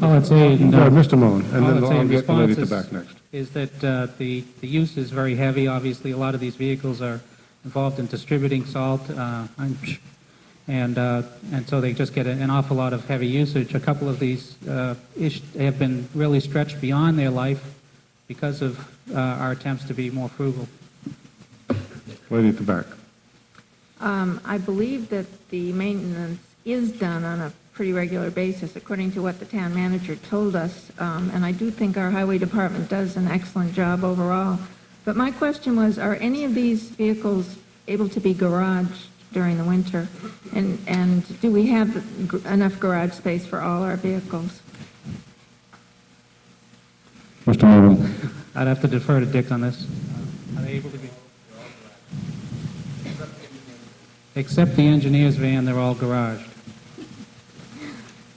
All I'd say, Mr. Mullen, and all then I'd say I'll in get the lady at the response back next. is that the use is very heavy. Obviously, a lot of these vehicles are involved in distributing salt, and so they just get an awful lot of heavy usage. A couple of these have been really stretched beyond their life because of our attempts to be more frugal. Lady at the back. I believe that the maintenance is done on a pretty regular basis, according to what the town manager told us, and I do think our highway department does an excellent job overall. But my question was, are any of these vehicles able to be garaged during the winter? And do we have enough garage space for all our vehicles? Mr. Mullen. I'd have to defer to Dick on this. Are they able to be? Except the engineer's van, they're all garaged.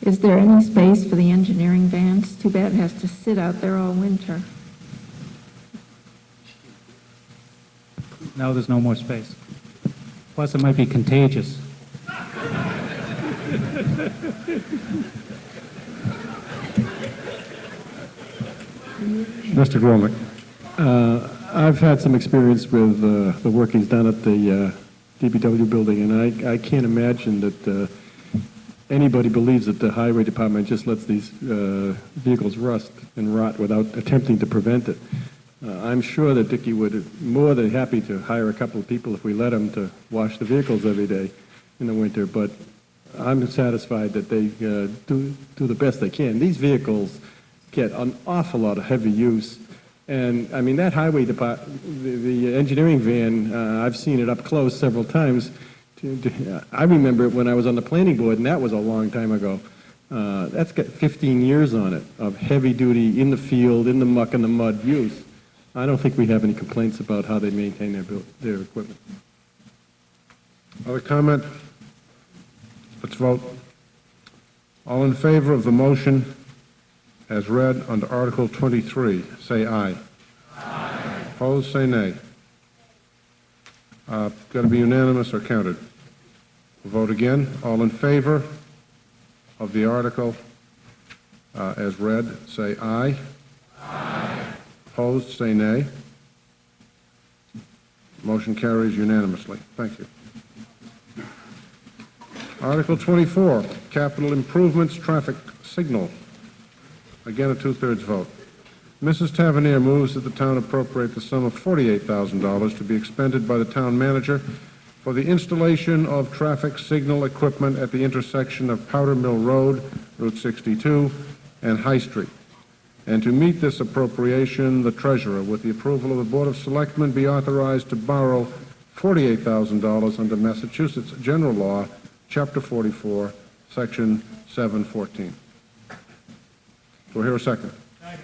Is there any space for the engineering vans? Too bad it has to sit out there all winter. No, there's no more space. Plus, it might be contagious. Mr. Gromlich. I've had some experience with the workings done at the DPW building, and I can't imagine that anybody believes that the highway department just lets these vehicles rust and rot without attempting to prevent it. I'm sure that Dickie would be more than happy to hire a couple of people if we let him to wash the vehicles every day. in the winter, but I'm satisfied that they do the best they can. These vehicles get an awful lot of heavy use, and I mean, that highway department, the engineering van, I've seen it up close several times. I remember it when I was on the planning board, and that was a long time ago. That's got 15 years on it of heavy-duty, in the field, in the muck and the mud use. I don't think we have any complaints about how they maintain their equipment. Other comment? Let's vote. All in favor of the motion as read under Article 23, say aye. Aye. Opposed, say nay. Got to be unanimous or counted. We'll vote again. All in favor of the article as read, say aye. Aye. Opposed, say nay. Motion carries unanimously. Thank you. Article 24, Capital Improvements Traffic Signal. Again, a two-thirds vote. Mrs. Tavernier moves that the town appropriate the sum of $48,000 to be expended by the town manager for the installation of traffic signal equipment at the intersection of Powder Mill Road, Route 62, and High Street. And to meet this appropriation, the treasurer, with the approval of the Board of Selectmen, be authorized to borrow $48,000 under Massachusetts General Law, Chapter 44, Section 714. Do I hear a second? Second.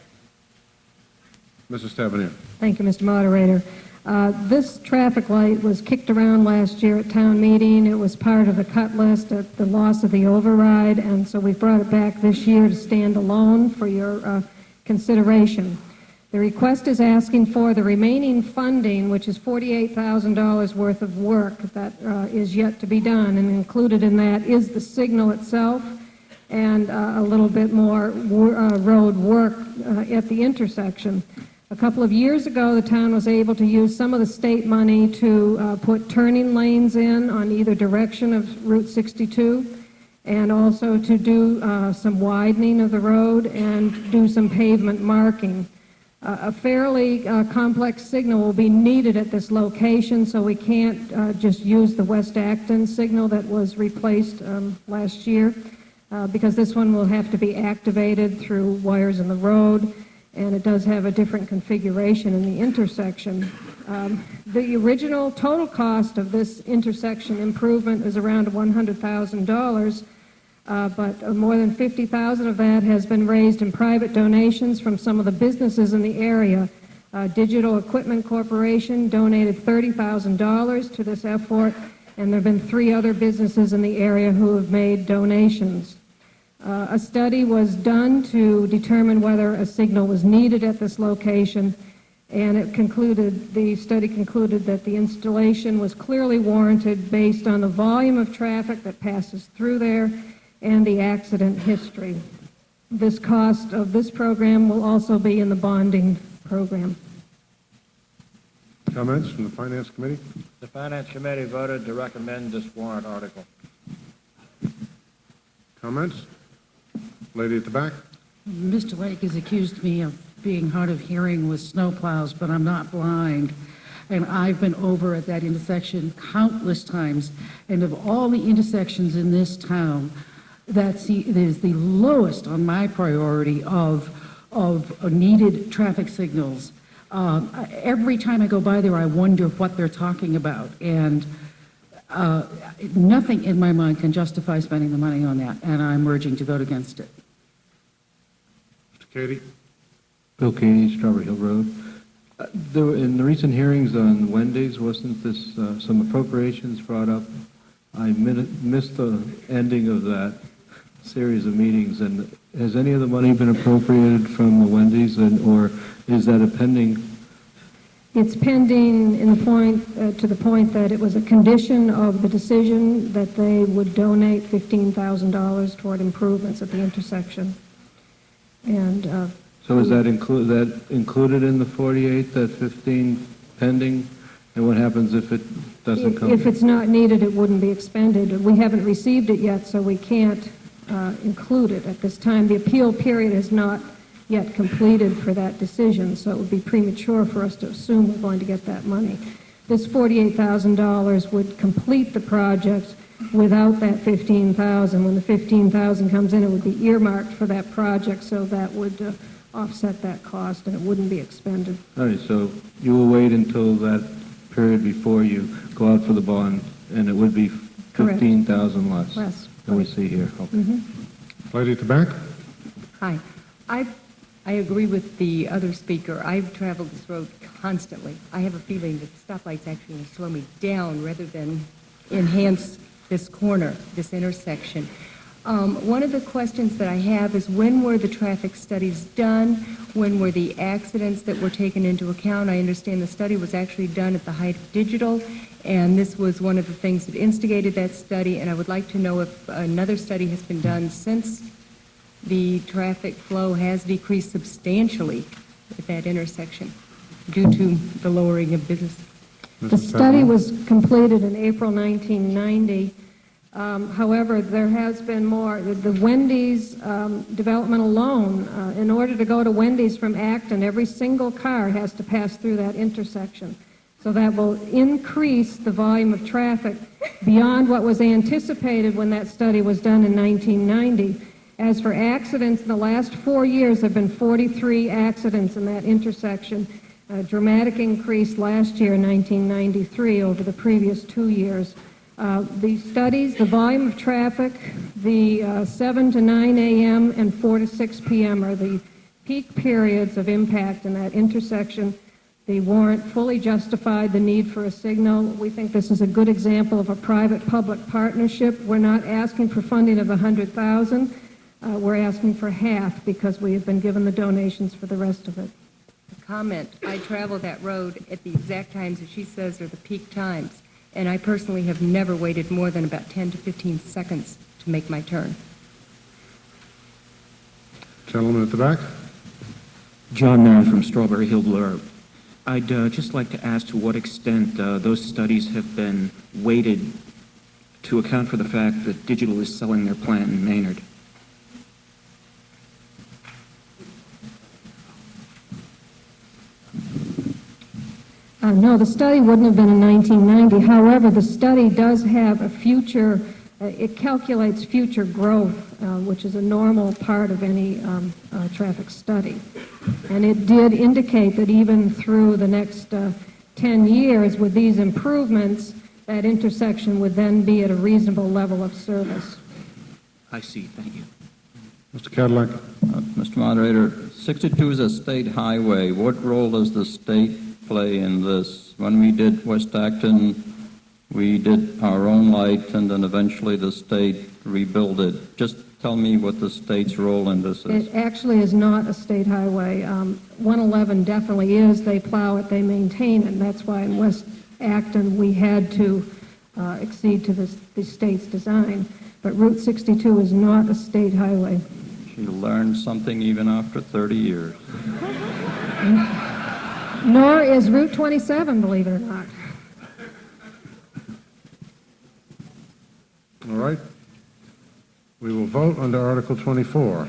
Mrs. Tavernier. Thank you, Mr. Moderator. This traffic light was kicked around last year at town meeting. It was part of the cut list at the loss of the override, and so we brought it back this year to stand alone for your consideration. The request is asking for the remaining funding, which is $48,000 worth of work that is yet to be done, and included in that is the signal itself and a little bit more road work at the intersection. A couple of years ago, the town was able to use some of the state money to put turning lanes in on either direction of Route 62, and also to do some widening of the road and do some pavement marking. A fairly complex signal will be needed at this location, so we can't just use the West Acton signal that was replaced last year, because this one will have to be activated through wires in the road, and it does have a different configuration in the intersection. The original total cost of this intersection improvement is around $100,000, but more than $50,000 of that has been raised in private donations from some of the businesses in the area. Digital Equipment Corporation donated $30,000 to this effort, and there have been 3 other businesses in the area who have made donations. A study was done to determine whether a signal was needed at this location, and the study concluded that the installation was clearly warranted based on the volume of traffic that passes through there and the accident history. This cost of this program will also be in the bonding program. Comments from the Finance Committee? The Finance Committee voted to recommend this warrant article. Comments? Lady at the back. Mr. Lake has accused me of being hard of hearing with snowplows, but I'm not blind. And I've been over at that intersection countless times. And of all the intersections in this town, that is the lowest on my priority of needed traffic signals. Every time I go by there, I wonder what they're talking about. And nothing in my mind can justify spending the money on that, and I'm urging to vote against it. Mr. Cady? Bill Cady, Strawberry Hill Road. In the recent hearings on Wendy's, wasn't this some appropriations brought up? I missed the ending of that series of meetings, and has any of the money been appropriated from the Wendy's, or is that a pending? It's pending in the point, to the point that it was a condition of the decision that they would donate $15,000 toward improvements at the intersection. And so is that included in the 48, that 15 pending? And what happens if it doesn't come? If it's not needed, it wouldn't be expended. We haven't received it yet, so we can't include it at this time. The appeal period is not yet completed for that decision, so it would be premature for us to assume we're going to get that money. This $48,000 would complete the project without that 15,000. When the 15,000 comes in, it would be earmarked for that project, so that would offset that cost, and it wouldn't be expended. All right, so you will wait until that period before you go out for the bond, and it would be Correct. 15,000 less Less. than we see here. Okay. Lady at the back? Hi. I agree with the other speaker. I've traveled this road constantly. I have a feeling that the stoplights actually slow me down rather than enhance this corner, this intersection. One of the questions that I have is, when were the traffic studies done? When were the accidents that were taken into account? I understand the study was actually done at the height of digital, and this was one of the things that instigated that study, and I would like to know if another study has been done since the traffic flow has decreased substantially at that intersection due to the lowering of business. The study was completed in April 1990. However, there has been more. The Wendy's development alone, in order to go to Wendy's from Acton, every single car has to pass through that intersection. So that will increase the volume of traffic beyond what was anticipated when that study was done in 1990. As for accidents, in the last 4 years, there have been 43 accidents in that intersection, a dramatic increase last year in 1993 over the previous 2 years. The studies, the volume of traffic, the 7 to 9 a.m. and 4 to 6 p.m. are the peak periods of impact in that intersection. The warrant fully justified the need for a signal. We think this is a good example of a private-public partnership. We're not asking for funding of $100,000. We're asking for half because we have been given the donations for the rest of it. Comment, I travel that road at the exact times that she says are the peak times, and I personally have never waited more than about 10 to 15 seconds to make my turn. Gentleman at the back? John Mann from Strawberry Hill Blurb. I'd just like to ask to what extent those studies have been weighted to account for the fact that Digital is selling their plant in Maynard. No, the study wouldn't have been in 1990. However, the study does have a future, it calculates future growth, which is a normal part of any traffic study. And it did indicate that even through the next 10 years with these improvements, that intersection would then be at a reasonable level of service. I see. Thank you. Mr. Cadillac. Mr. Moderator, 62 is a state highway. What role does the state play in this? When we did West Acton, we did our own light, and then eventually the state rebuilt it. Just tell me what the state's role in this is. It actually is not a state highway. 111 definitely is. They plow it, they maintain it, and that's why in West Acton we had to accede to the state's design. But Route 62 is not a state highway. She learned something even after 30 years. Nor is Route 27, believe it or not. All right. We will vote under Article 24.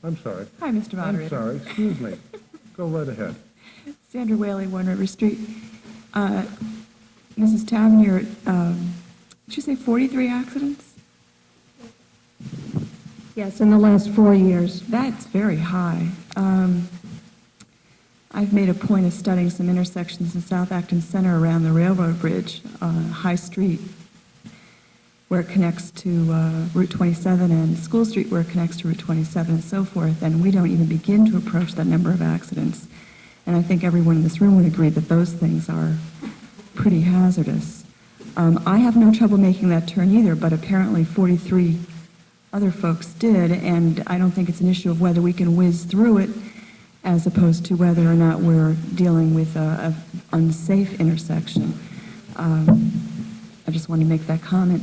I'm sorry. Hi, Mr. Moderator. I'm sorry. Excuse me. Go right ahead. Sandra Whaley, One River Street. Mrs. Tavernier, did you say 43 accidents? Yes, in the last 4 years. That's very high. I've made a point of studying some intersections in South Acton Center around the railroad bridge, High Street, where it connects to Route 27, and School Street, where it connects to Route 27, and so forth, and we don't even begin to approach that number of accidents. And I think everyone in this room would agree that those things are pretty hazardous. I have no trouble making that turn either, but apparently 43 other folks did, and I don't think it's an issue of whether we can whiz through it as opposed to whether or not we're dealing with an unsafe intersection. I just want to make that comment.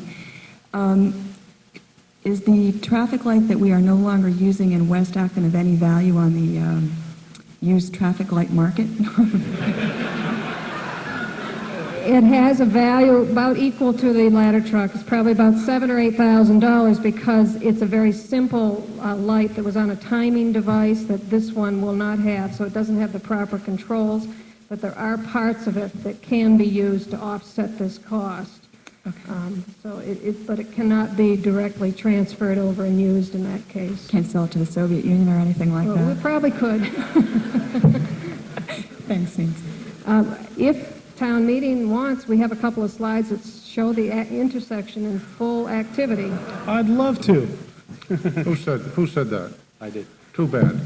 Is the traffic light that we are no longer using in West Acton of any value on the used traffic light market? It has a value about equal to the ladder truck. It's probably about $7,000 or $8,000 because it's a very simple light that was on a timing device that this one will not have, so it doesn't have the proper controls, but there are parts of it that can be used to offset this cost. So but it cannot be directly transferred over and used in that case. Can't sell it to the Soviet Union or anything like Well, we that? probably could. Thanks, Nancy. If town meeting wants, we have a couple of slides that show the intersection in full activity. I'd love to. Who said that? I did. Too bad.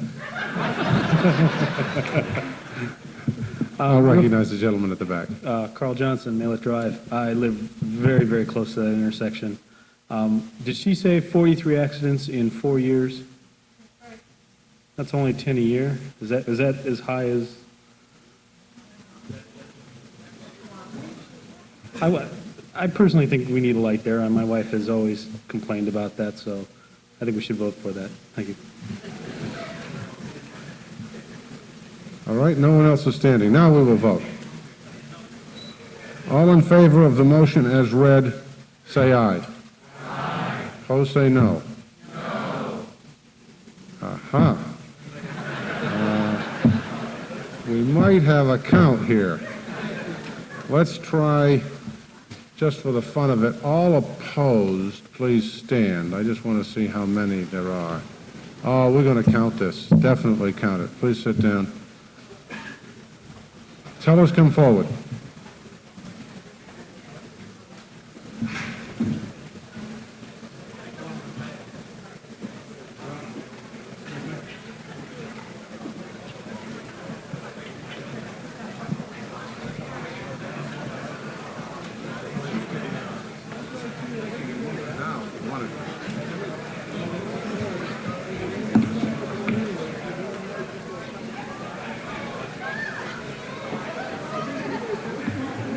I'll recognize the gentleman at the back. Carl Johnson, Mallet Drive. I live very, very close to that intersection. Did she say 43 accidents in 4 years? That's only 10 a year? Is that as high as? I personally think we need a light there, and my wife has always complained about that, so I think we should vote for that. Thank you. All right, no one else is standing. Now we will vote. All in favor of the motion as read, say aye. Aye. Opposed, say no. No. Aha. We might have a count here. Let's try, just for the fun of it, all opposed, please stand. I just want to see how many there are. Oh, we're going to count this. Definitely count it. Please sit down. Tellers, come forward.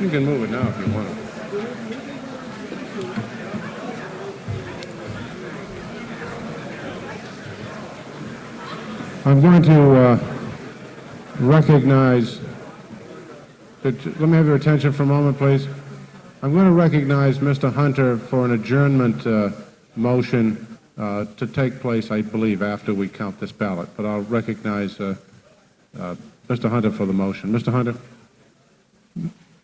You can move it now if you want to. I'm going to recognize, let me have your attention for a moment, please. I'm going to recognize Mr. Hunter for an adjournment motion to take place, I believe, after we count this ballot. But I'll recognize Mr. Hunter for the motion. Mr. Hunter?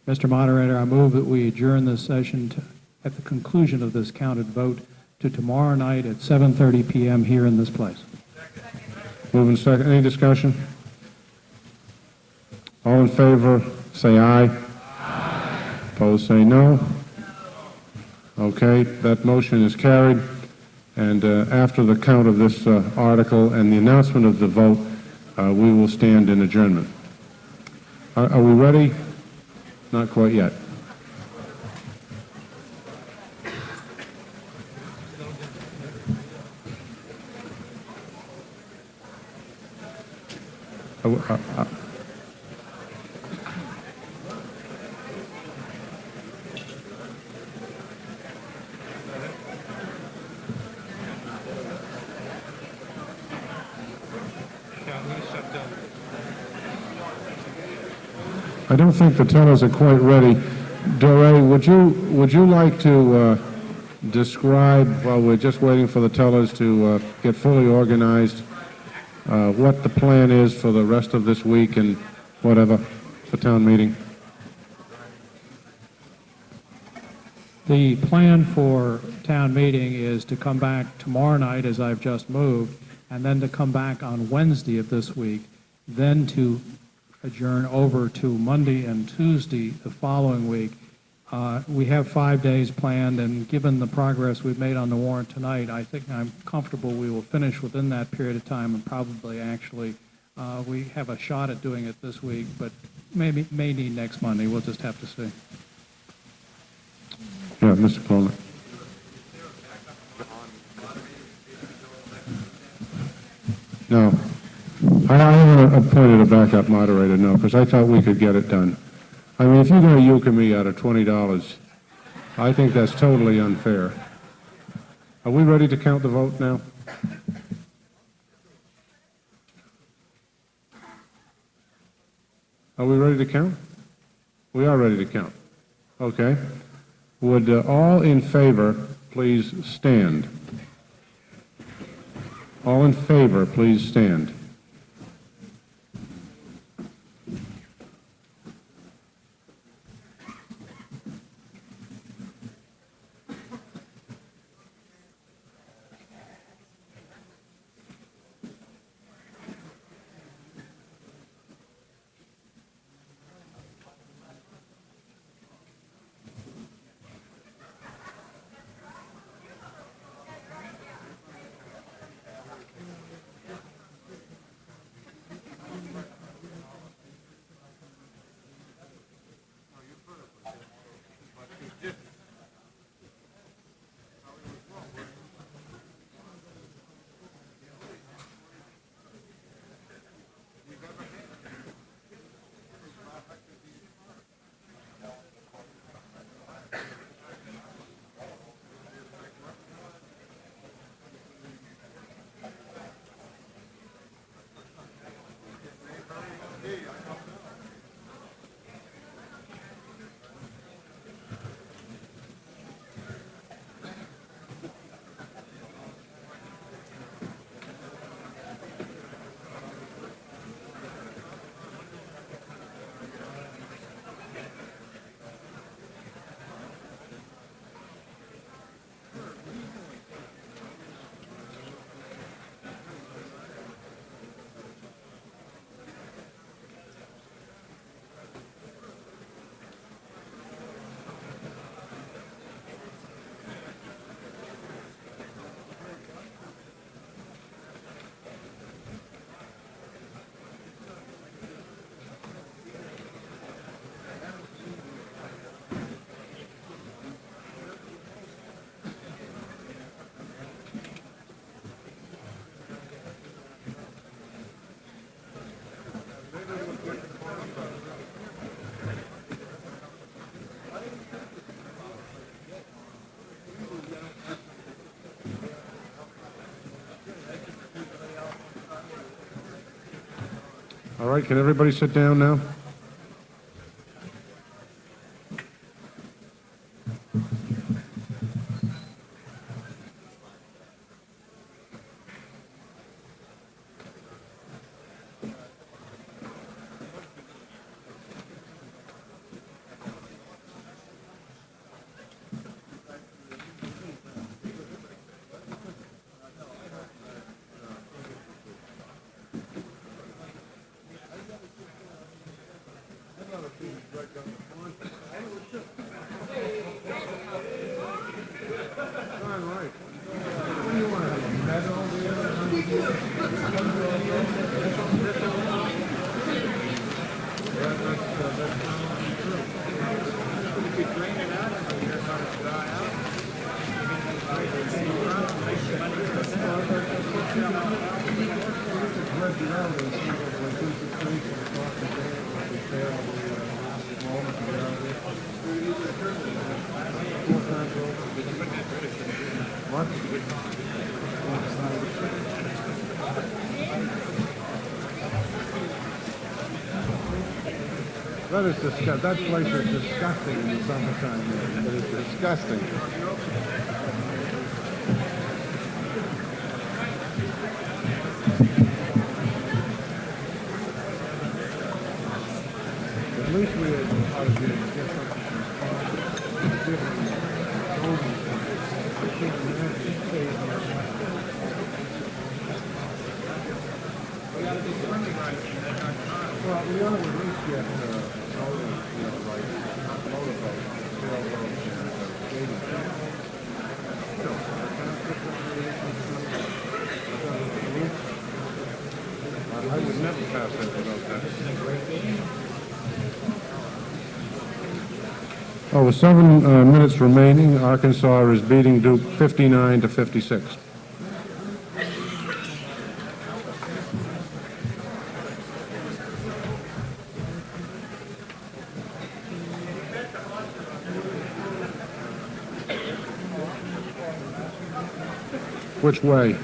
Mr. Moderator, I move that we adjourn this session at the conclusion of this counted vote to tomorrow night at 7:30 p.m. here in this place. Moving second. Any discussion? All in favor, say aye. Aye. Opposed, say no. Okay, that motion is carried. And after the count of this article and the announcement of the vote, we will stand in adjournment. Are we ready? Not quite yet. I don't think the tellers are quite ready. Doré, would you like to describe, while we're just waiting for the tellers to get fully organized, what the plan is for the rest of this week and whatever for town meeting? The plan for town meeting is to come back tomorrow night, as I've just moved, and then to come back on Wednesday of this week, then to adjourn over to Monday and Tuesday the following week. We have 5 days planned, and given the progress we've made on the warrant tonight, I think I'm comfortable we will finish within that period of time, and probably actually we have a shot at doing it this week, but may need next Monday. We'll just have to see. Yeah, Mr. Coleman. No. I haven't appointed a backup moderator, no, because I thought we could get it done. I mean, if you're going to euchre me out of $20, I think that's totally unfair. Are we ready to count the vote now? Are we ready to count? We are ready to count. Okay. Would all in favor please stand? All in favor, please stand. All right, can everybody sit down now? That place is disgusting in the summertime. It is disgusting. At least we had well, we ought to at least get I would never pass that without that. Oh, with 7 minutes remaining, Arkansas is beating Duke 59-56. Which way?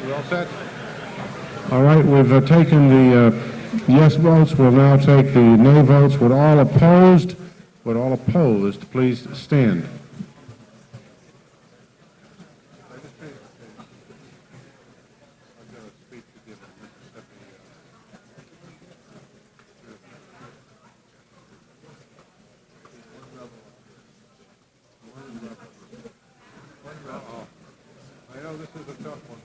We all set? All right, we've taken the yes votes. We'll now take the nay votes. Would all opposed, please stand. I know this is a tough one.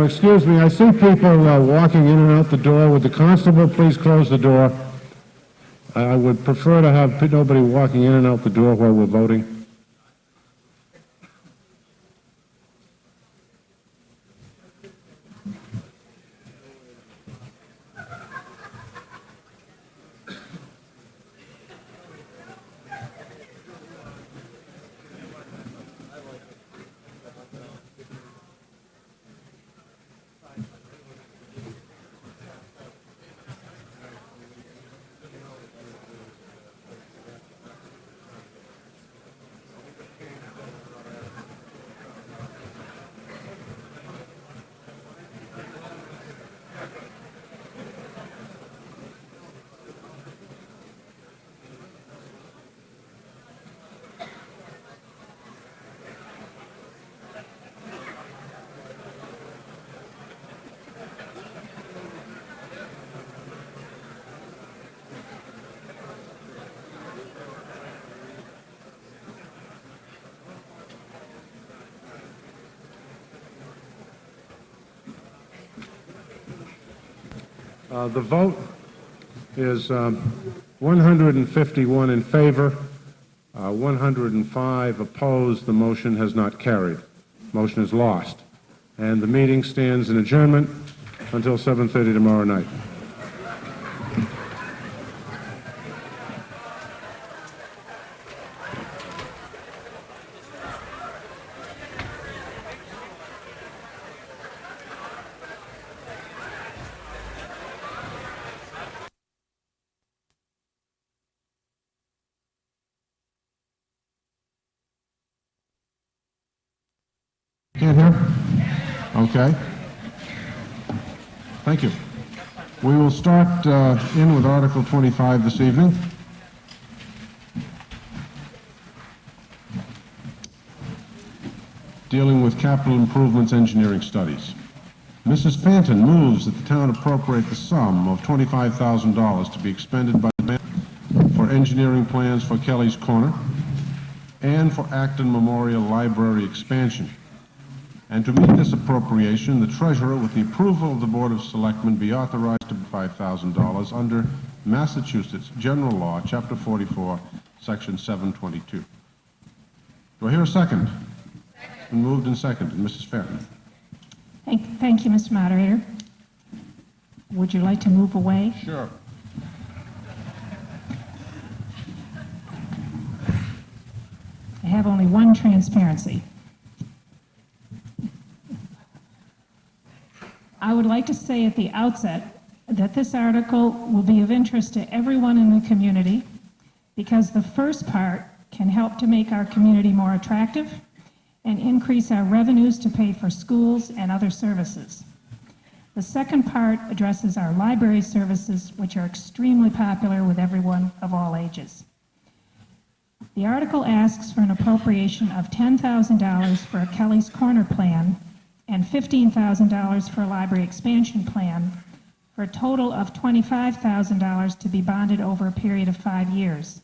Excuse me, I see people walking in and out the door. Would the constable please close the door? I would prefer to have nobody walking in and out the door while we're voting. The vote is 151 in favor, 105 opposed. The motion has not carried. Motion is lost. And the meeting stands in adjournment until 7:30 tomorrow night. Can't hear? Okay. Thank you. We will start in with Article 25 this evening. Dealing with capital improvements engineering studies. Mrs. Fanton moves that the town appropriate the sum of $25,000 to be expended by the bank for engineering plans for Kelly's Corner and for Acton Memorial Library expansion. And to meet this appropriation, the treasurer, with the approval of the Board of Selectmen, be authorized to pay $5,000 under Massachusetts General Law, Chapter 44, Section 722. Do I hear a second? Been moved and seconded. Mrs. Fanton. Thank you, Mr. Moderator. Would you like to move away? Sure. I have only one transparency. I would like to say at the outset that this article will be of interest to everyone in the community because the first part can help to make our community more attractive and increase our revenues to pay for schools and other services. The second part addresses our library services, which are extremely popular with everyone of all ages. The article asks for an appropriation of $10,000 for a Kelly's Corner plan and $15,000 for a library expansion plan, for a total of $25,000 to be bonded over a period of 5 years.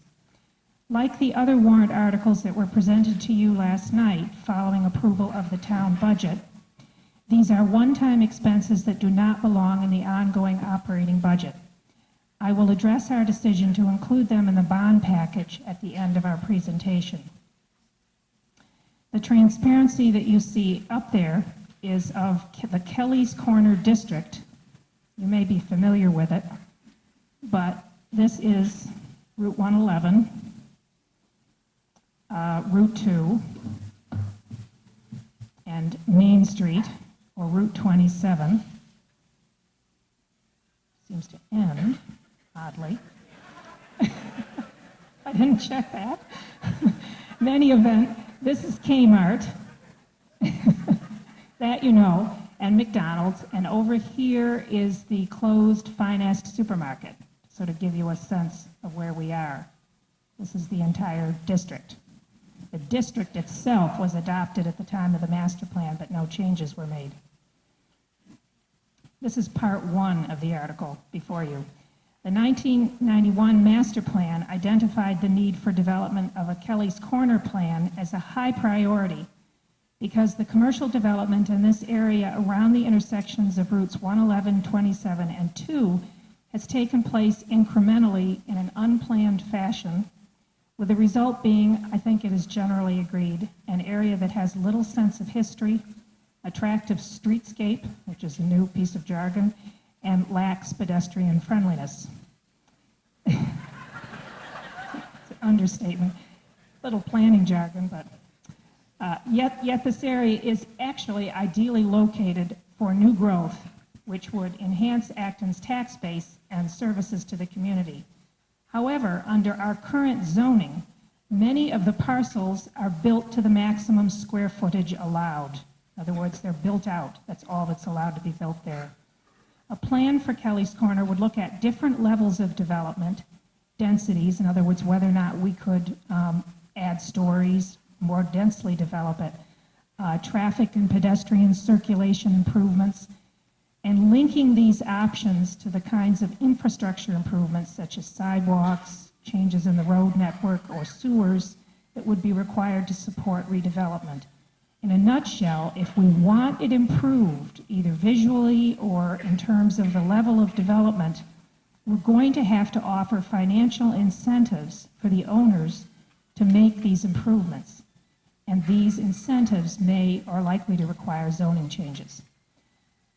Like the other warrant articles that were presented to you last night following approval of the town budget, these are one-time expenses that do not belong in the ongoing operating budget. I will address our decision to include them in the bond package at the end of our presentation. The transparency that you see up there is of the Kelly's Corner District. You may be familiar with it, but this is Route 111, Route 2, and Main Street, or Route 27. Seems to end, oddly. I didn't check that. In any event, this is Kmart, that you know, and McDonald's, and over here is the closed Finest supermarket, to sort of give you a sense of where we are. This is the entire district. The district itself was adopted at the time of the master plan, but no changes were made. This is part one of the article before you. The 1991 master plan identified the need for development of a Kelly's Corner plan as a high priority because the commercial development in this area around the intersections of routes 111, 27, and 2 has taken place incrementally in an unplanned fashion, with the result being, I think it is generally agreed, an area that has little sense of history, attractive streetscape, which is a new piece of jargon, and lacks pedestrian friendliness. It's an understatement. Little planning jargon, but yet this area is actually ideally located for new growth, which would enhance Acton's tax base and services to the community. However, under our current zoning, many of the parcels are built to the maximum square footage allowed. In other words, they're built out. That's all that's allowed to be built there. A plan for Kelly's Corner would look at different levels of development, densities, in other words, whether or not we could add stories, more densely develop it, traffic and pedestrian circulation improvements, and linking these options to the kinds of infrastructure improvements such as sidewalks, changes in the road network, or sewers that would be required to support redevelopment. In a nutshell, if we want it improved, either visually or in terms of the level of development, we're going to have to offer financial incentives for the owners to make these improvements. And these incentives may or are likely to require zoning changes.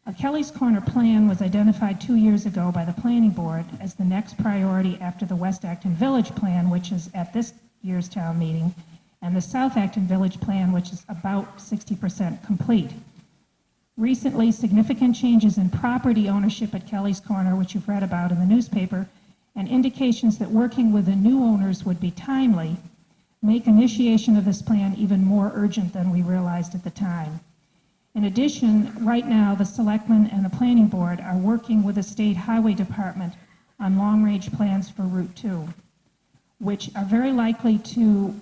A Kelly's Corner plan was identified 2 years ago by the Planning Board as the next priority after the West Acton Village Plan, which is at this year's town meeting, and the South Acton Village Plan, which is about 60% complete. Recently, significant changes in property ownership at Kelly's Corner, which you've read about in the newspaper, and indications that working with the new owners would be timely, make initiation of this plan even more urgent than we realized at the time. In addition, right now, the Selectmen and the Planning Board are working with the State Highway Department on long-range plans for Route 2, which are very likely to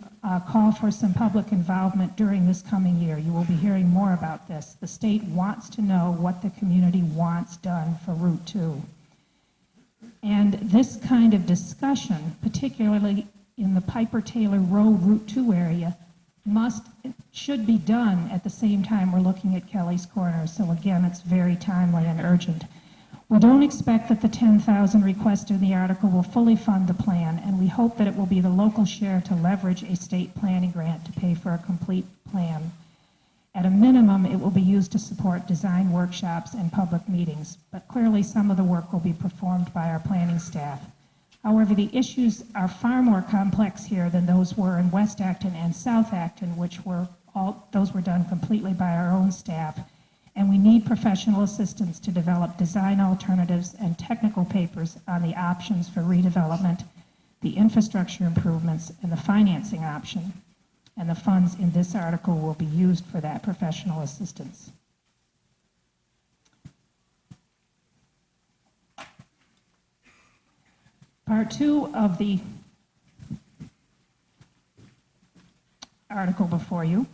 call for some public involvement during this coming year. You will be hearing more about this. The state wants to know what the community wants done for Route 2. And this kind of discussion, particularly in the Piper-Taylor Road Route 2 area, should be done at the same time we're looking at Kelly's Corner. So again, it's very timely and urgent. We don't expect that the $10,000 requested in the article will fully fund the plan, and we hope that it will be the local share to leverage a state planning grant to pay for a complete plan. At a minimum, it will be used to support design workshops and public meetings, but clearly some of the work will be performed by our planning staff. However, the issues are far more complex here than those were in West Acton and South Acton, those were done completely by our own staff. And we need professional assistance to develop design alternatives and technical papers on the options for redevelopment, the infrastructure improvements, and the financing option. And the funds in this article will be used for that professional assistance. Part 2 of the article before you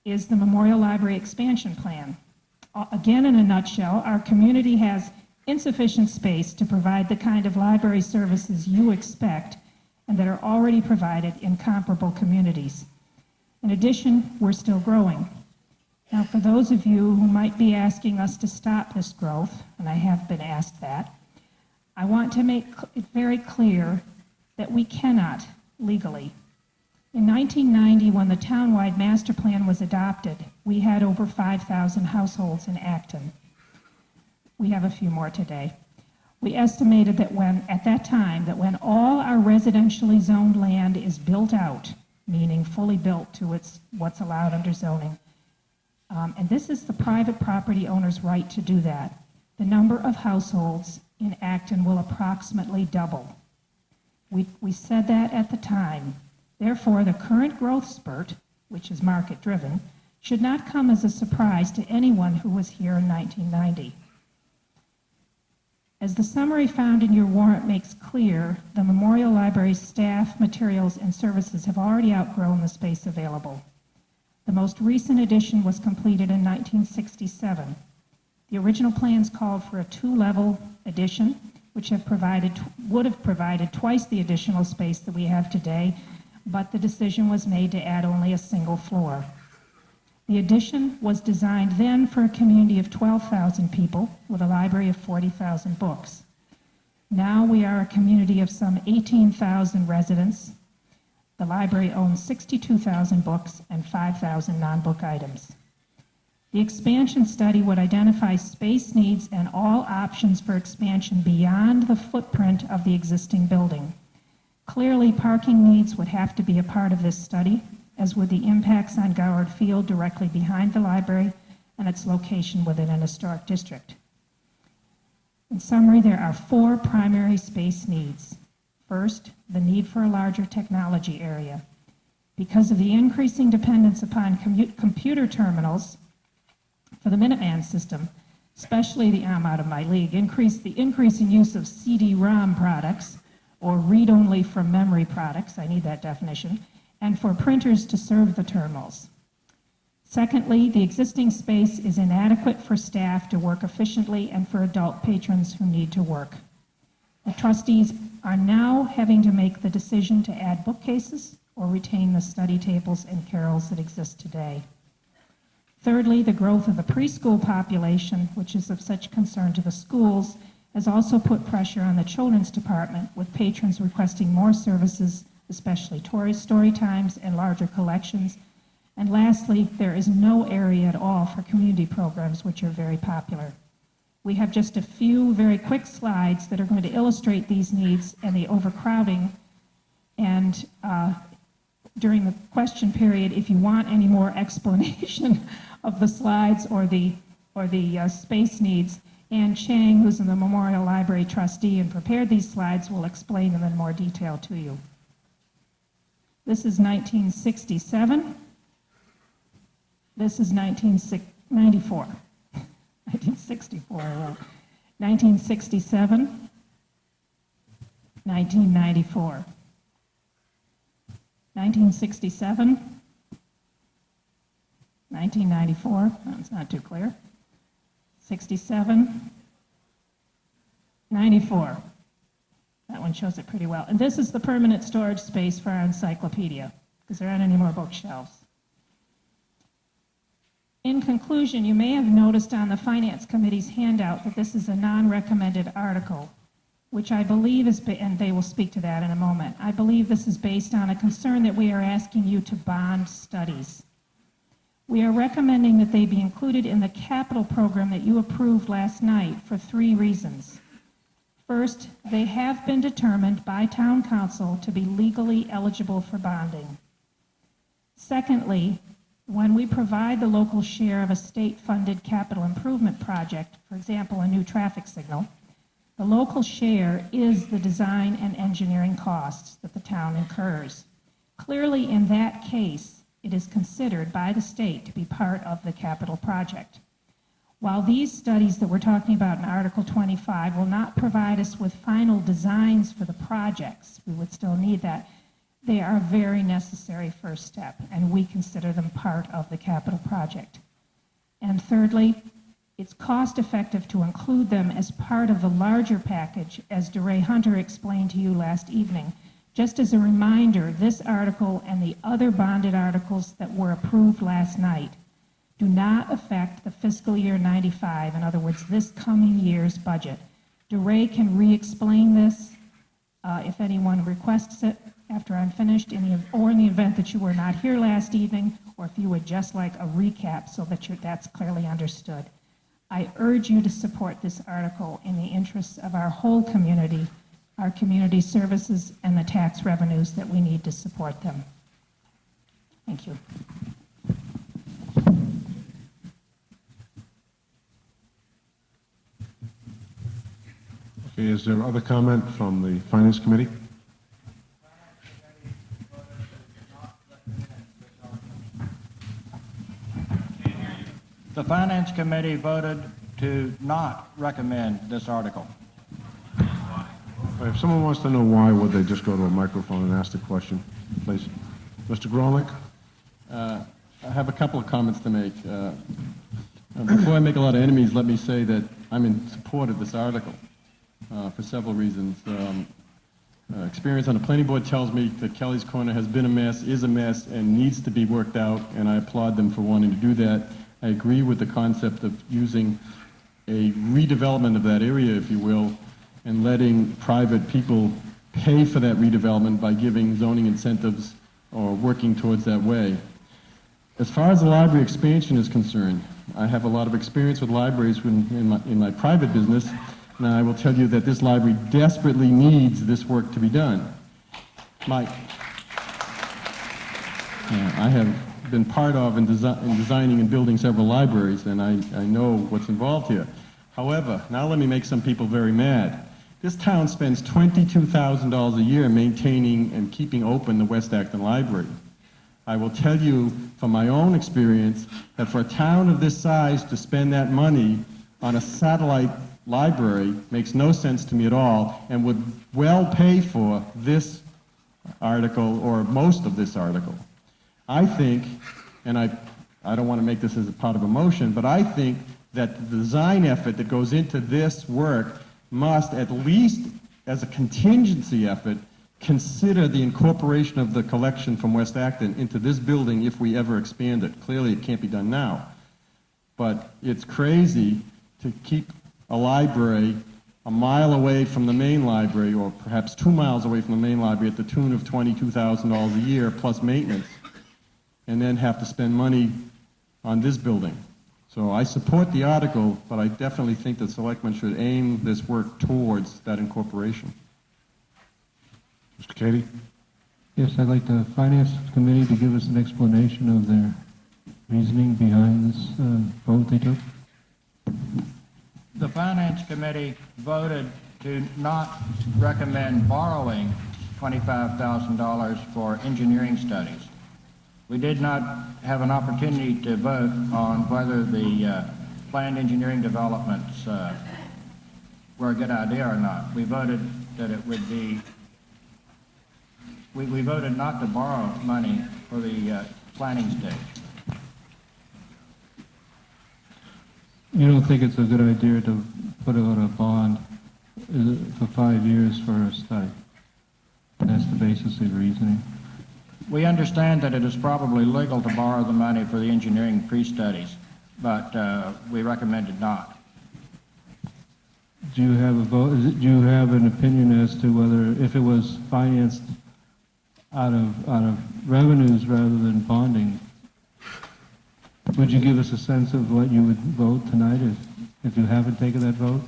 is the Memorial Library Expansion Plan. Again, in a nutshell, our community has insufficient space to provide the kind of library services you expect and that are already provided in comparable communities. In addition, we're still growing. Now, for those of you who might be asking us to stop this growth, and I have been asked that, I want to make it very clear that we cannot legally. In 1990, when the townwide master plan was adopted, we had over 5,000 households in Acton. We have a few more today. We estimated that at that time, when all our residentially zoned land is built out, meaning fully built to what's allowed under zoning, and this is the private property owner's right to do that, the number of households in Acton will approximately double. We said that at the time. Therefore, the current growth spurt, which is market-driven, should not come as a surprise to anyone who was here in 1990. As the summary found in your warrant makes clear, the Memorial Library's staff, materials, and services have already outgrown the space available. The most recent addition was completed in 1967. The original plans called for a two-level addition, which would have provided twice the additional space that we have today, but the decision was made to add only a single floor. The addition was designed then for a community of 12,000 people with a library of 40,000 books. Now we are a community of some 18,000 residents. The library owns 62,000 books and 5,000 non-book items. The expansion study would identify space needs and all options for expansion beyond the footprint of the existing building. Clearly, parking needs would have to be a part of this study, as would the impacts on Goward Field directly behind the library and its location within an historic district. In summary, there are four primary space needs. First, the need for a larger technology area. Because of the increasing dependence upon computer terminals for the Minuteman system, especially I'm out of my league, the increase in use of CD-ROM products, or read-only from memory products, I need that definition, and for printers to serve the terminals. Secondly, the existing space is inadequate for staff to work efficiently and for adult patrons who need to work. The trustees are now having to make the decision to add bookcases or retain the study tables and carrels that exist today. Thirdly, the growth of the preschool population, which is of such concern to the schools, has also put pressure on the children's department, with patrons requesting more services, especially story times and larger collections. And lastly, there is no area at all for community programs, which are very popular. We have just a few very quick slides that are going to illustrate these needs and the overcrowding. And during the question period, if you want any more explanation of the slides or the space needs, Ann Chang, who's in the Memorial Library trustee and prepared these slides, will explain them in more detail to you. This is 1967. This is 1994. 1964, 1967, 1994. 1967, 1994, that's not too clear. 67, 94. That one shows it pretty well. And this is the permanent storage space for our encyclopedia, because there aren't any more bookshelves. In conclusion, you may have noticed on the Finance Committee's handout that this is a non-recommended article, which I believe is, and they will speak to that in a moment, I believe this is based on a concern that we are asking you to bond studies. We are recommending that they be included in the capital program that you approved last night for three reasons. First, they have been determined by Town Council to be legally eligible for bonding. Secondly, when we provide the local share of a state-funded capital improvement project, for example, a new traffic signal, the local share is the design and engineering costs that the town incurs. Clearly, in that case, it is considered by the state to be part of the capital project. While these studies that we're talking about in Article 25 will not provide us with final designs for the projects, we would still need that, they are a very necessary first step, and we consider them part of the capital project. And thirdly, it's cost-effective to include them as part of the larger package, as DeRay Hunter explained to you last evening. Just as a reminder, this article and the other bonded articles that were approved last night do not affect the fiscal year 95, in other words, this coming year's budget. DeRay can re-explain this if anyone requests it after I'm finished, or in the event that you were not here last evening, or if you would just like a recap so that that's clearly understood. I urge you to support this article in the interests of our whole community, our community services, and the tax revenues that we need to support them. Thank you. Okay, is there other comment from the Finance Committee? The Finance Committee voted to not recommend this article. If someone wants to know why, would they just go to a microphone and ask the question, please? Mr. Grolick? I have a couple of comments to make. Before I make a lot of enemies, let me say that I'm in support of this article for several reasons. Experience on the planning board tells me that Kelly's Corner has been a mess, is a mess, and needs to be worked out, and I applaud them for wanting to do that. I agree with the concept of using a redevelopment of that area, if you will, and letting private people pay for that redevelopment by giving zoning incentives or working towards that way. As far as the library expansion is concerned, I have a lot of experience with libraries in my private business, and I will tell you that this library desperately needs this work to be done. I have been part of and designing and building several libraries, and I know what's involved here. However, now let me make some people very mad. This town spends $22,000 a year maintaining and keeping open the West Acton Library. I will tell you from my own experience that for a town of this size to spend that money on a satellite library makes no sense to me at all and would well pay for this article or most of this article. I think, and I don't want to make this as a part of a motion, but I think that the design effort that goes into this work must, at least as a contingency effort, consider the incorporation of the collection from West Acton into this building if we ever expand it. Clearly, it can't be done now. But it's crazy to keep a library a mile away from the main library, or perhaps 2 miles away from the main library, at the tune of $22,000 a year plus maintenance, and then have to spend money on this building. So I support the article, but I definitely think the selectmen should aim this work towards that incorporation. Mr. Cady? Yes, I'd like the Finance Committee to give us an explanation of their reasoning behind this vote they took. The Finance Committee voted to not recommend borrowing $25,000 for engineering studies. We did not have an opportunity to vote on whether the planned engineering developments were a good idea or not. We voted that it would be, we voted not to borrow money for the planning stage. You don't think it's a good idea to put out a bond for 5 years for a study? That's the basis of your reasoning? We understand that it is probably legal to borrow the money for the engineering pre-studies, but we recommended not. Do you have a vote? Do you have an opinion as to whether, if it was financed out of revenues rather than bonding, would you give us a sense of what you would vote tonight if you haven't taken that vote?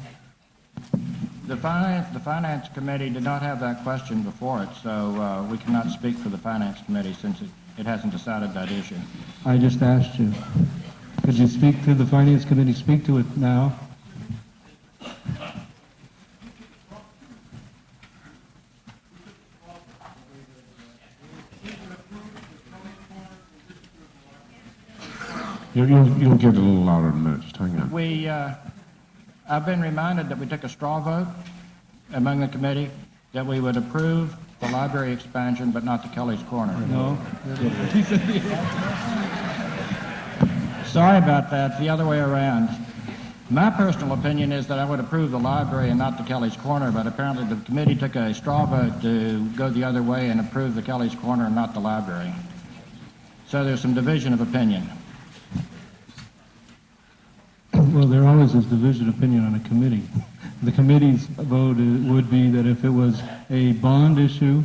The Finance Committee did not have that question before it, so we cannot speak for the Finance Committee since it hasn't decided that issue. I just asked you. Could you speak to the Finance Committee? Speak to it now. You'll get a little louder in a minute. Just hang on. I've been reminded that we took a straw vote among the committee that we would approve the library expansion, but not the Kelly's Corner. No. Sorry about that. The other way around. My personal opinion is that I would approve the library and not the Kelly's Corner, but apparently the committee took a straw vote to go the other way and approve the Kelly's Corner and not the library. So there's some division of opinion. Well, there always is division of opinion on a committee. The committee's vote would be that if it was a bond issue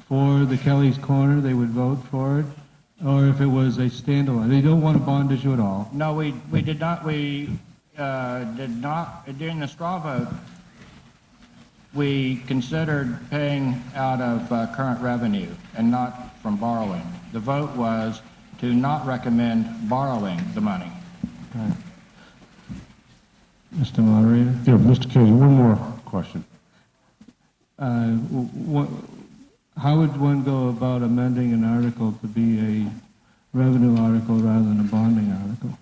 for the Kelly's Corner, they would vote for it, or if it was a standalone. They don't want a bond issue at all. No, we did not. We did not, during the straw vote, we considered paying out of current revenue and not from borrowing. The vote was to not recommend borrowing the money. Right. Mr. Moderator? Yeah, Mr. Cady, one more question. How would one go about amending an article to be revenue article rather than a bonding article.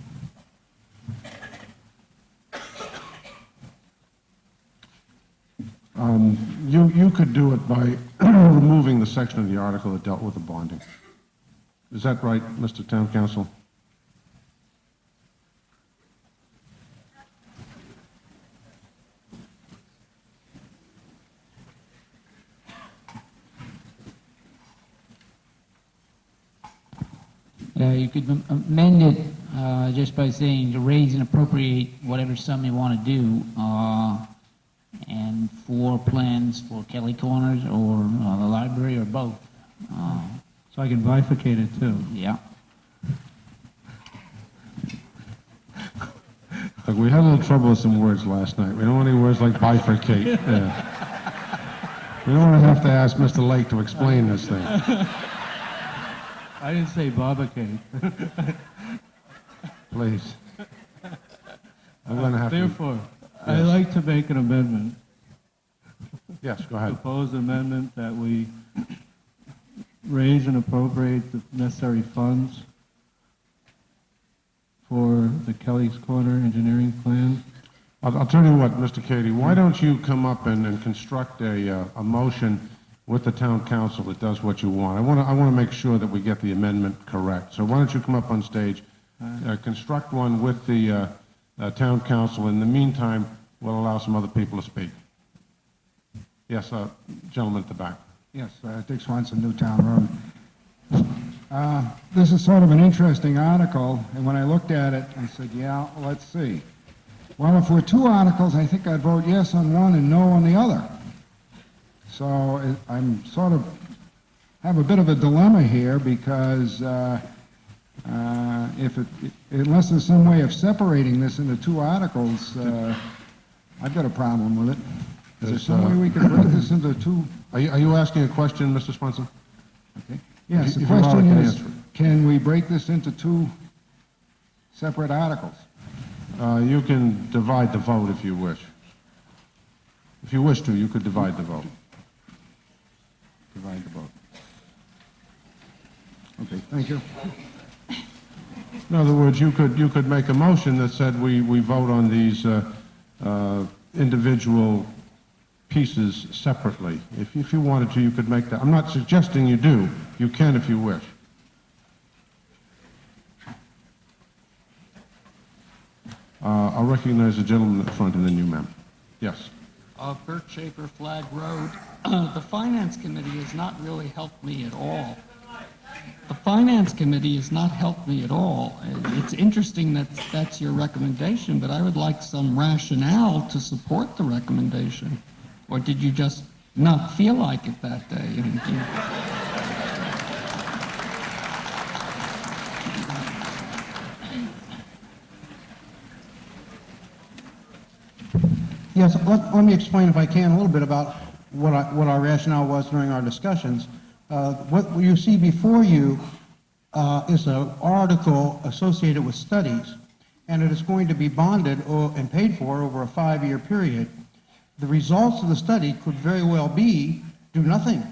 You could do it by removing the section of the article that dealt with the bonding. Is that right, Mr. Town Council? You could amend it just by saying to raise and appropriate whatever sum you want to do, and for plans for Kelly Corners or the library or both. So I can bifurcate it too. Yeah. Look, we had a little trouble with some words last night. We don't want any words like bifurcate. We don't want to have to ask Mr. Lake to explain this thing. I didn't say barbicate. Please. I'm going to have Therefore, to... I'd like to make an amendment. Yes, go ahead. Proposed amendment that we raise and appropriate the necessary funds for the Kelly's Corner engineering plan. I'll tell you what, Mr. Cady, why don't you come up and construct a motion with the town council that does what you want. I want to make sure that we get the amendment correct. So why don't you come up on stage, construct one with the town council. In the meantime, we'll allow some other people to speak. Yes, gentleman at the back. Yes, Dick Swanson, Newtown Road. This is sort of an interesting article, and when I looked at it, I said, yeah, let's see. Well, if we're two articles, I think I'd vote yes on one and no on the other. So I'm sort of have a bit of a dilemma here because unless there's some way of separating this into two articles, I've got a problem with it. Is there some way we can break this into two? Are you asking a question, Mr. Swanson? Okay. Yes, the question is, can we break this into two separate articles? You can divide the vote if you wish. If you wish to, you could divide the vote. Divide the vote. Okay, thank you. In other words, you could make a motion that said we vote on these individual pieces separately. If you wanted to, you could make that. I'm not suggesting you do. You can if you wish. I'll recognize the gentleman at the front and then you, ma'am. Yes. Bert Schaefer, Flag Road. The Finance Committee has not really helped me at all. The Finance Committee has not helped me at all. It's interesting that that's your recommendation, but I would like some rationale to support the recommendation. Or did you just not feel like it that day? Yes, let me explain, if I can, a little bit about what our rationale was during our discussions. What you see before you is an article associated with studies, and it is going to be bonded and paid for over a 5-year period. The results of the study could very well be do nothing.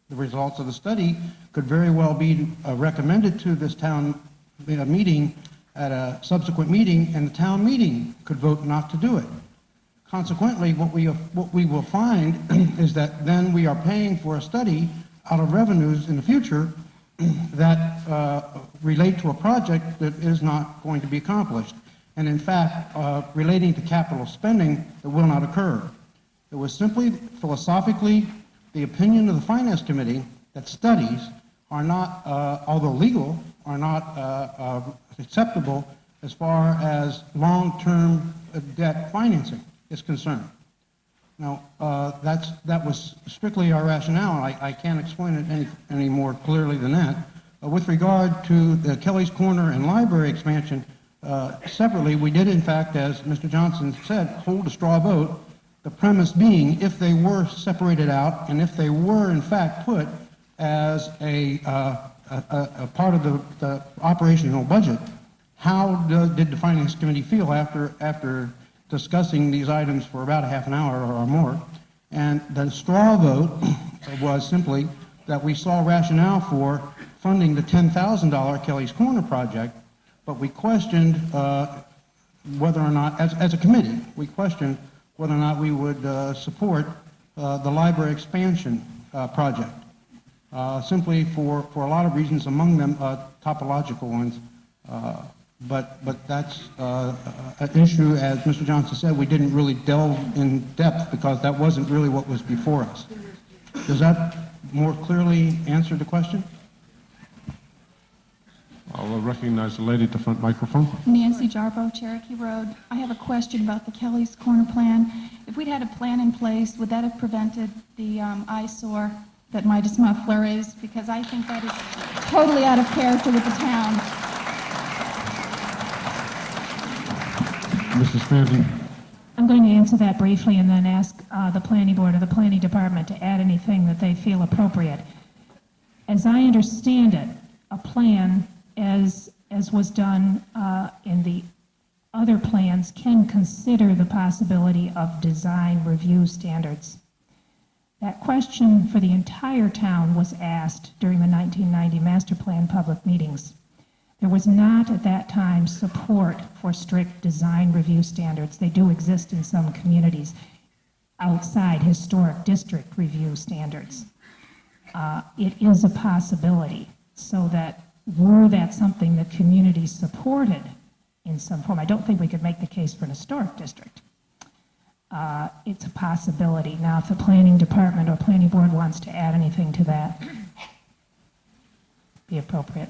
The results of the study could very well be recommended to this town meeting at a subsequent meeting, and the town meeting could vote not to do it. Consequently, what we will find is that then we are paying for a study out of revenues in the future that relate to a project that is not going to be accomplished. And in fact, relating to capital spending that will not occur. It was simply philosophically the opinion of the Finance Committee that studies are not, although legal, are not acceptable as far as long-term debt financing is concerned. Now, that was strictly our rationale, and I can't explain it any more clearly than that. With regard to the Kelly's Corner and library expansion, separately, we did in fact, as Mr. Johnson said, hold a straw vote, the premise being if they were separated out and if they were in fact put as a part of the operational budget, how did the Finance Committee feel after discussing these items for about a half an hour or more? And the straw vote was simply that we saw rationale for funding the $10,000 Kelly's Corner project, but we questioned whether or not, as a committee, we questioned whether or not we would support the library expansion project, simply for a lot of reasons, among them topological ones. But that's an issue, as Mr. Johnson said, we didn't really delve in depth because that wasn't really what was before us. Does that more clearly answer the question? I'll recognize the lady at the front microphone. Nancy Jarbo, Cherokee Road. I have a question about the Kelly's Corner plan. If we'd had a plan in place, would that have prevented the eyesore that Midas Muffler is? Because I think that is totally out of character with the town. Mrs. Stanton. I'm going to answer that briefly and then ask the planning board or the planning department to add anything that they feel appropriate. As I understand it, a plan, as was done in the other plans, can consider the possibility of design review standards. That question for the entire town was asked during the 1990 master plan public meetings. There was not at that time support for strict design review standards. They do exist in some communities outside historic district review standards. It is a possibility, so that were that something that communities supported in some form, I don't think we could make the case for an historic district. It's a possibility. Now, if the planning department or planning board wants to add anything to that, be appropriate.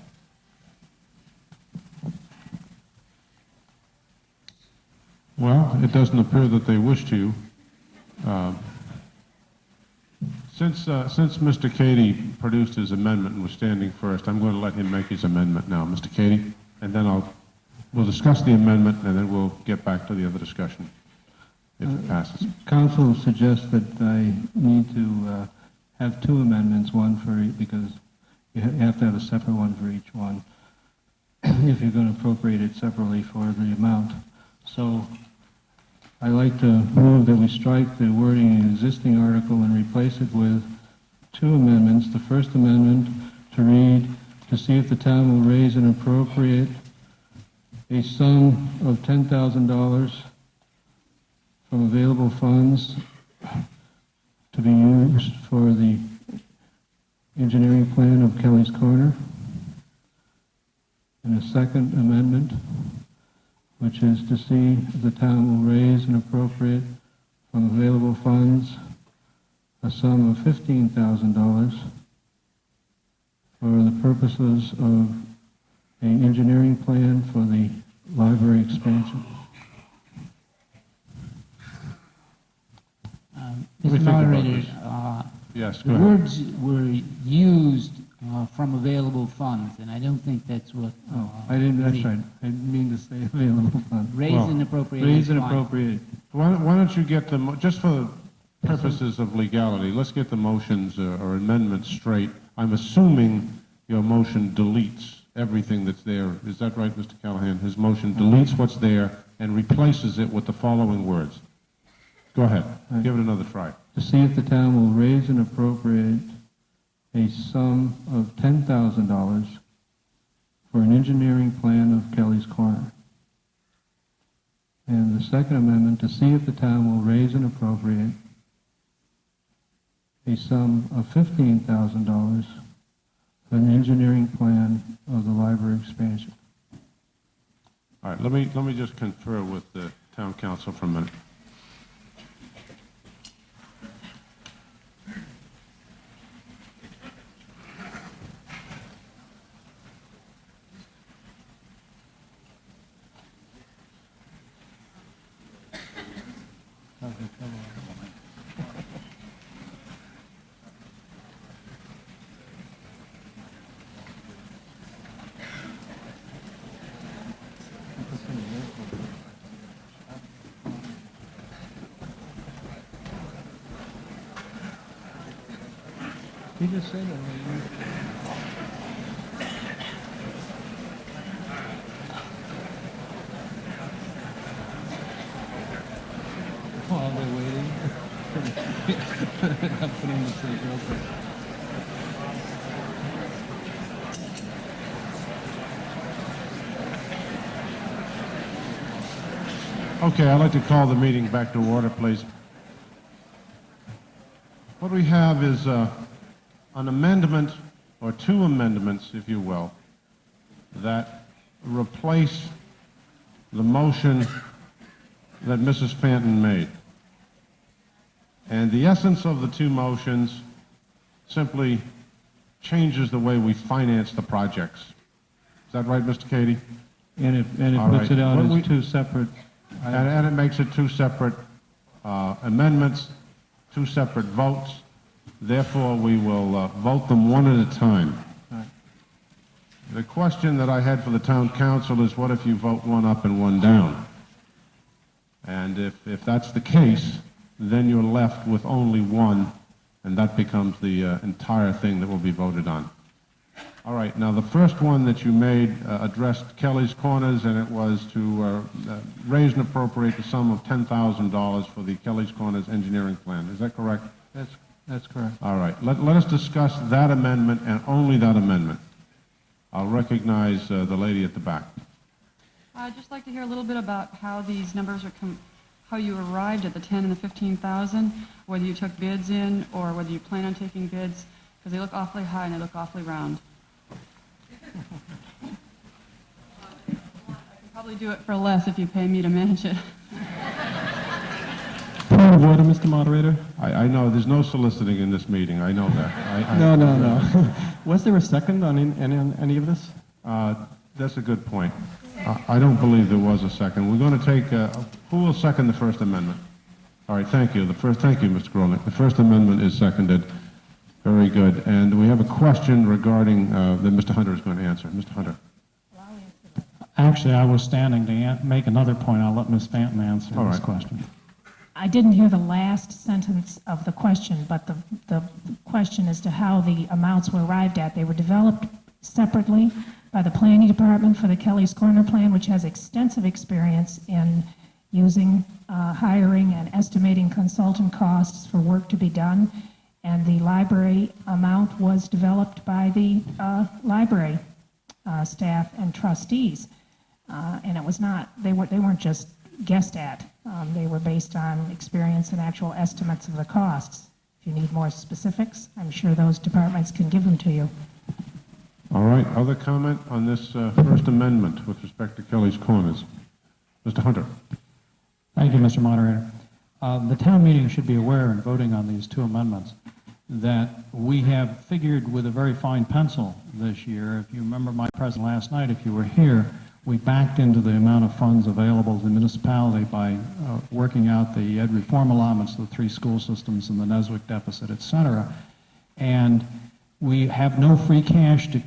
Well, it doesn't appear that they wish to. Since Mr. Cady produced his amendment and was standing first, I'm going to let him make his amendment now. Mr. Cady, and then we'll discuss the amendment, and then we'll get back to the other discussion if it passes. Council suggests that I need to have two amendments, one for each, because you have to have a separate one for each one if you're going to appropriate it separately for the amount. So I'd like to move that we strike the wording in the existing article and replace it with two amendments. The first amendment to read, to see if the town will raise and appropriate a sum of $10,000 from available funds to be used for the engineering plan of Kelly's Corner. And a second amendment, which is to see if the town will raise and appropriate from available funds a sum of $15,000 for the purposes of an engineering plan for the library expansion. Mr. Moderator, yes, the words were used from available funds, and I don't think that's what... I didn't, that's right. I didn't mean to say available funds. Raise and appropriate. Raise and appropriate. Why don't you get the, just for the purposes of legality, let's get the motions or amendments straight. I'm assuming your motion deletes everything that's there. Is that right, Mr. Callahan? His motion deletes what's there and replaces it with the following words. Go ahead. Give it another try. To see if the town will raise and appropriate a sum of $10,000 for an engineering plan of Kelly's Corner. And the second amendment, to see if the town will raise and appropriate a sum of $15,000 for an engineering plan of the library expansion. All right, let me just confer with the town council for a minute. He just said it. While they're waiting, I'm putting this in real quick. Okay, I'd like to call the meeting back to order, please. What we have is an amendment, or two amendments, if you will, that replace the motion that Mrs. Fanton made. And the essence of the two motions simply changes the way we finance the projects. Is that right, Mr. Cady? And it All puts right. it out What we- as two separate And it makes it two separate amendments, two separate votes. Therefore, we will vote them one at a time. The question that I had for the town council is, what if you vote one up and one down? And if that's the case, then you're left with only one, and that becomes the entire thing that will be voted on. All right, now the first one that you made addressed Kelly's Corners, and it was to raise and appropriate the sum of $10,000 for the Kelly's Corners engineering plan. Is that correct? That's correct. All right, let us discuss that amendment and only that amendment. I'll recognize the lady at the back. I'd just like to hear a little bit about how these numbers are how you arrived at the 10 and the 15,000, whether you took bids in or whether you plan on taking bids, because they look awfully high and they look awfully round. I can probably do it for less if you pay me to manage it. Point of order, Mr. Moderator. I know, there's no soliciting in this meeting, I know that. No. Was there a second on any of this? That's a good point. I don't believe there was a second. We're going to take, who will second the First Amendment? All right, thank you. Thank you, Mr. Grolick. The First Amendment is seconded. Very good. And we have a question regarding, that Mr. Hunter is going to answer. Mr. Hunter. Actually, I was standing to make another point. I'll let Ms. Fanton answer this question. I didn't hear the last sentence of the question, but the question as to how the amounts were arrived at. They were developed separately by the Planning Department for the Kelly's Corner Plan, which has extensive experience in using, hiring and estimating consultant costs for work to be done. And the library amount was developed by the library staff and trustees. And it was not, they weren't just guessed at. They were based on experience and actual estimates of the costs. If you need more specifics, I'm sure those departments can give them to you. All right, other comment on this First Amendment with respect to Kelly's Corners? Mr. Hunter. Thank you, Mr. Moderator. The town meeting should be aware in voting on these two amendments that we have figured with a very fine pencil this year. If you remember my present last night, if you were here, we backed into the amount of funds available to the municipality by working out the ed reform allotments of the three school systems and the Neswick deficit, et cetera. And we have no free cash to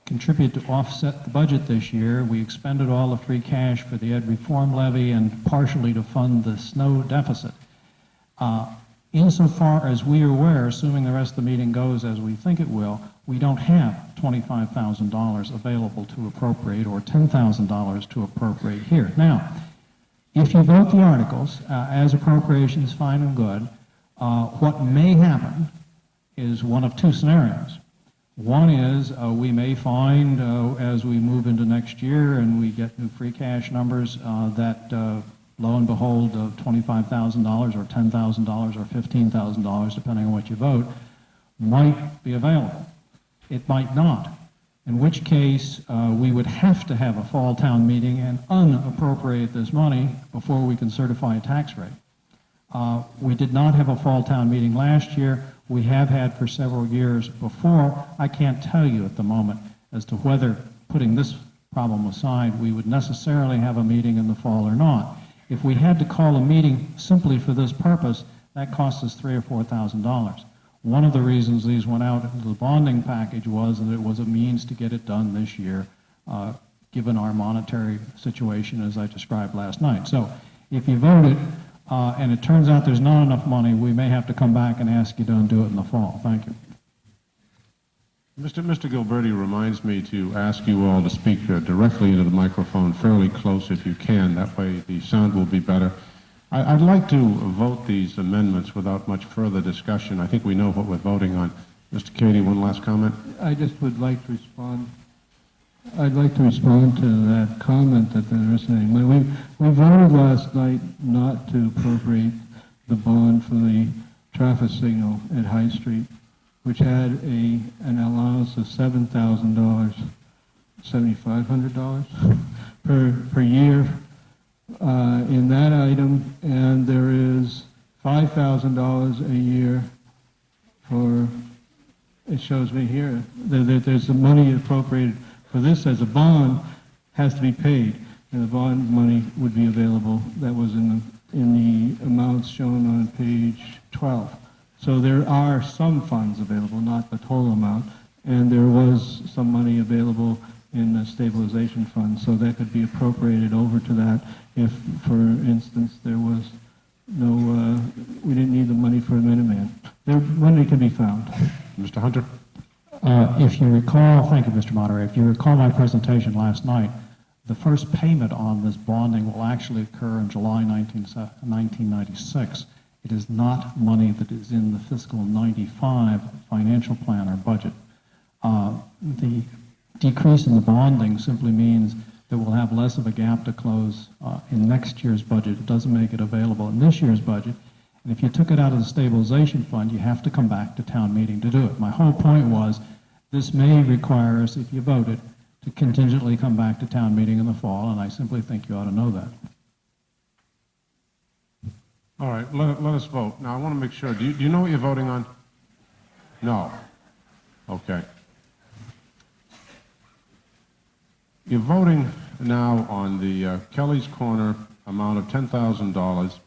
contribute to offset the budget this year. We expended all the free cash for the ed reform levy and partially to fund the snow deficit. Insofar as we are aware, assuming the rest of the meeting goes as we think it will, we don't have $25,000 available to appropriate or $10,000 to appropriate here. Now, if you vote the articles as appropriations, fine and good, what may happen is one of two scenarios. One is we may find as we move into next year and we get new free cash numbers that lo and behold $25,000 or $10,000 or $15,000, depending on what you vote, might be available. It might not, in which case we would have to have a fall town meeting and unappropriate this money before we can certify a tax rate. We did not have a fall town meeting last year. We have had for several years before. I can't tell you at the moment as to whether, putting this problem aside, we would necessarily have a meeting in the fall or not. If we had to call a meeting simply for this purpose, that costs us $3,000 or $4,000. One of the reasons these went out into the bonding package was that it was a means to get it done this year, given our monetary situation as I described last night. So if you vote it, and it turns out there's not enough money, we may have to come back and ask you to undo it in the fall. Thank you. Mr. Gilberti reminds me to ask you all to speak directly into the microphone, fairly close if you can. That way the sound will be better. I'd like to vote these amendments without much further discussion. I think we know what we're voting on. Mr. Cady, one last comment? I just would like to respond. I'd like to respond to that comment that there isn't any money. We voted last night not to appropriate the bond for the traffic signal at High Street, which had an allowance of $7,000, $7,500 per year in that item, and there is $5,000 a year for, it shows me here, that there's the money appropriated for this as a bond, has to be paid, and the bond money would be available. That was in the amounts shown on page 12. So there are some funds available, not the total amount, and there was some money available in the stabilization fund, so that could be appropriated over to that if, for instance, there was no, we didn't need the money for a Minuteman. There, money can be found. Mr. Hunter? If you recall, thank you, Mr. Moderator, if you recall my presentation last night, the first payment on this bonding will actually occur in July 1996. It is not money that is in the fiscal 95 financial plan or budget. The decrease in the bonding simply means that we'll have less of a gap to close in next year's budget. It doesn't make it available in this year's budget. And if you took it out of the stabilization fund, you have to come back to town meeting to do it. My whole point was this may require us, if you voted, to contingently come back to town meeting in the fall, and I simply think you ought to know that. All right, let us vote. Now, I want to make sure. Do you know what you're voting on? No. Okay. You're voting now on the Kelly's Corner amount of $10,000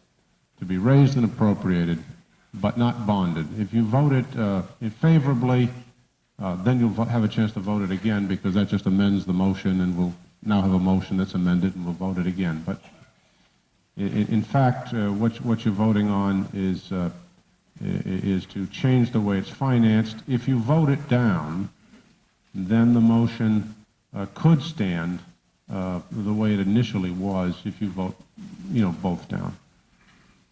to be raised and appropriated, but not bonded. If you vote it favorably, then you'll have a chance to vote it again, because that just amends the motion, and we'll now have a motion that's amended, and we'll vote it again. But in fact, what you're voting on is to change the way it's financed. If you vote it down, then the motion could stand the way it initially was if you vote, both down.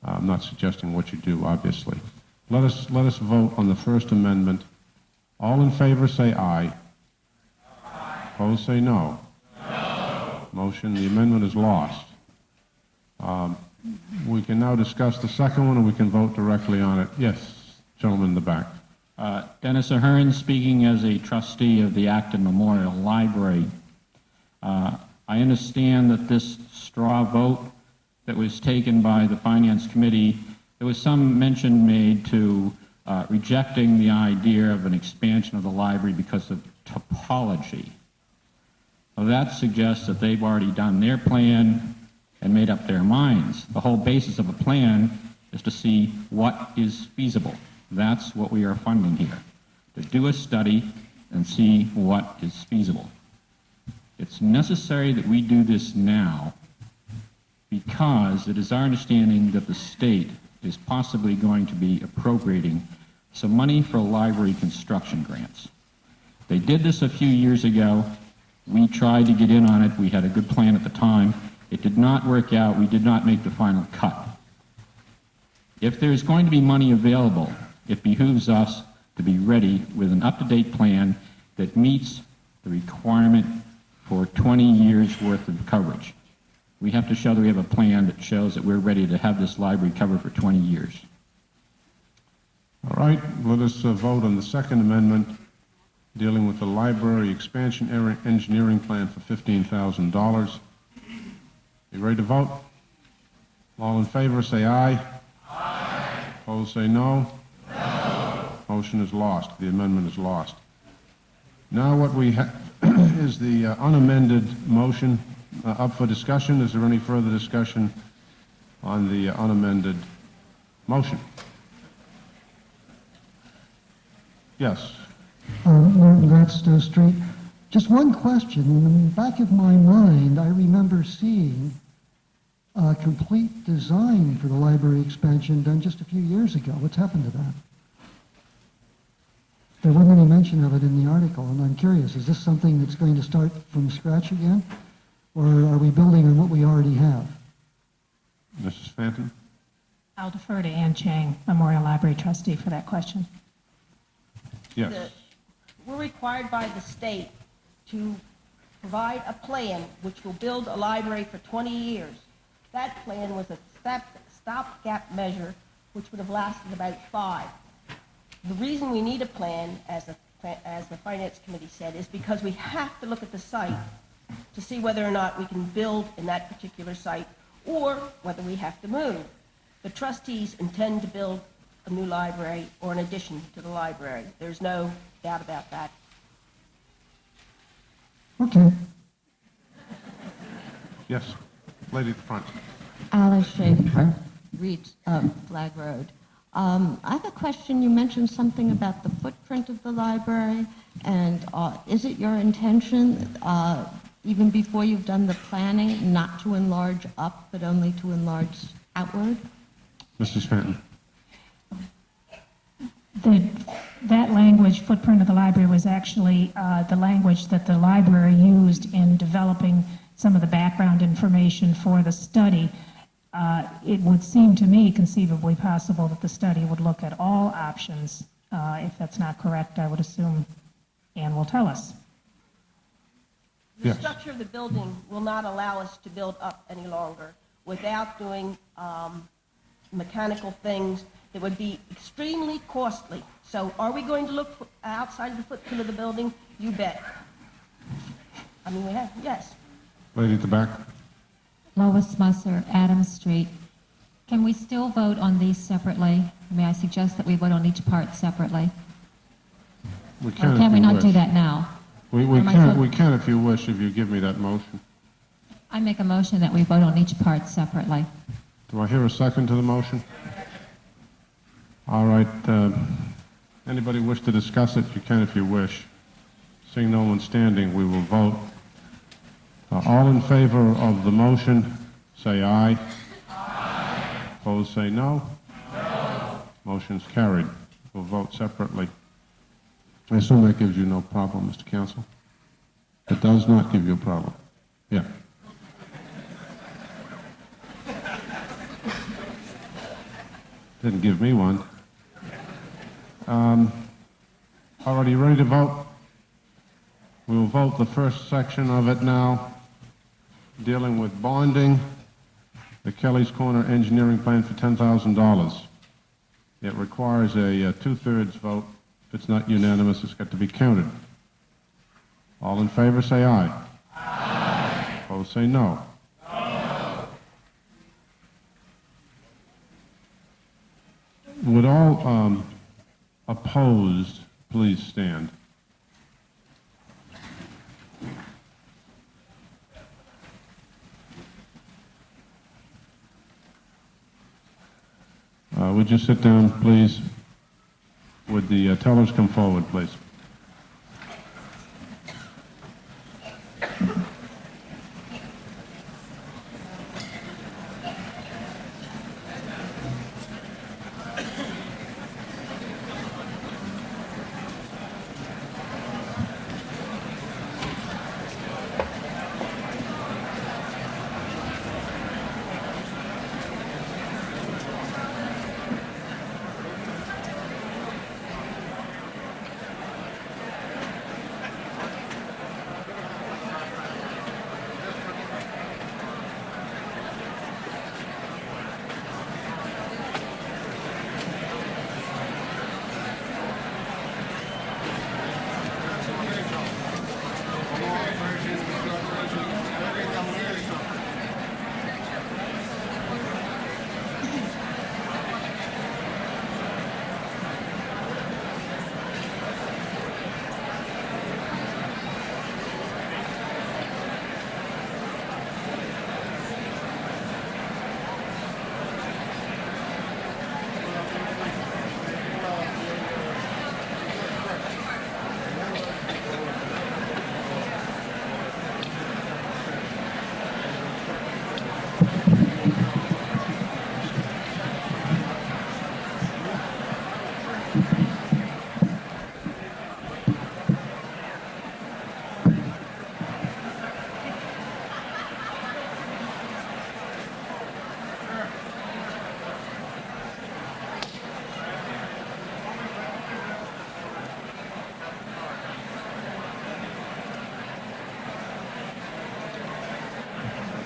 I'm not suggesting what you do, obviously. Let us vote on the First Amendment. All in favor say aye. Aye. Opposed say no. No. The amendment is lost. We can now discuss the second one, and we can vote directly on it. Yes, gentleman in the back. Dennis Ahern, speaking as a trustee of the Acton Memorial Library. I understand that this straw vote that was taken by the Finance Committee, there was some mention made to rejecting the idea of an expansion of the library because of topology. Well, that suggests that they've already done their plan and made up their minds. The whole basis of a plan is to see what is feasible. That's what we are funding here, to do a study and see what is feasible. It's necessary that we do this now because it is our understanding that the state is possibly going to be appropriating some money for library construction grants. They did this a few years ago. We tried to get in on it. We had a good plan at the time. It did not work out. We did not make the final cut. If there's going to be money available, it behooves us to be ready with an up-to-date plan that meets the requirement for 20 years worth of coverage. We have to show that we have a plan that shows that we're ready to have this library covered for 20 years. All right, let us vote on the Second Amendment dealing with the library expansion engineering plan for $15,000. You ready to vote? All in favor say aye. Aye. Opposed say no. No. Motion is lost. The amendment is lost. Now what we have is the unamended motion up for discussion. Is there any further discussion on the unamended motion? Yes. Martin Gladstone Street. Just one question. In the back of my mind, I remember seeing a complete design for the library expansion done just a few years ago. What's happened to that? There wasn't any mention of it in the article, and I'm curious, is this something that's going to start from scratch again? Or are we building on what we already have? Mrs. Fanton? I'll defer to Ann Chang, Memorial Library Trustee, for that question. Yes. We're required by the state to provide a plan which will build a library for 20 years. That plan was a stopgap measure which would have lasted about 5. The reason we need a plan, as the Finance Committee said, is because we have to look at the site to see whether or not we can build in that particular site or whether we have to move. The trustees intend to build a new library or an addition to the library. There's no doubt about that. Okay. Yes, lady at the front. Alice Schaefer, Reed, Flag Road. I have a question. You mentioned something about the footprint of the library, and is it your intention, even before you've done the planning, not to enlarge up, but only to enlarge outward? Mrs. Fenton. That language, footprint of the library, was actually the language that the library used in developing some of the background information for the study. It would seem to me conceivably possible that the study would look at all options. If that's not correct, I would assume Ann will tell us. The structure of the building will not allow us to build up any longer without doing mechanical things that would be extremely costly. So are we going to look outside of the footprint of the building? You bet. I mean, we have, yes. Lady at the back. Lois Musser, Adams Street. Can we still vote on these separately? May I suggest that we vote on each part separately? We Or can can if we you not wish. do that now? We Am I can, so- we can if you wish, if you give me that motion. I make a motion that we vote on each part separately. Do I hear a second to the motion? All right. Anybody wish to discuss it? You can if you wish. Seeing no one standing, we will vote. All in favor of the motion, say aye. Aye. Opposed, say no. No. Motion's carried. We'll vote separately. I assume that gives you no problem, Mr. Counsel? It does not give you a problem. Yeah. Didn't give me one. All right, are you ready to vote? We will vote the first section of it now, dealing with bonding, the Kelly's Corner engineering plan for $10,000. It requires a two-thirds vote. If it's not unanimous, it's got to be counted. All in favor, say aye. Aye. Opposed, say no. No. Would all opposed please stand? Would you sit down, please? Would the tellers come forward, please?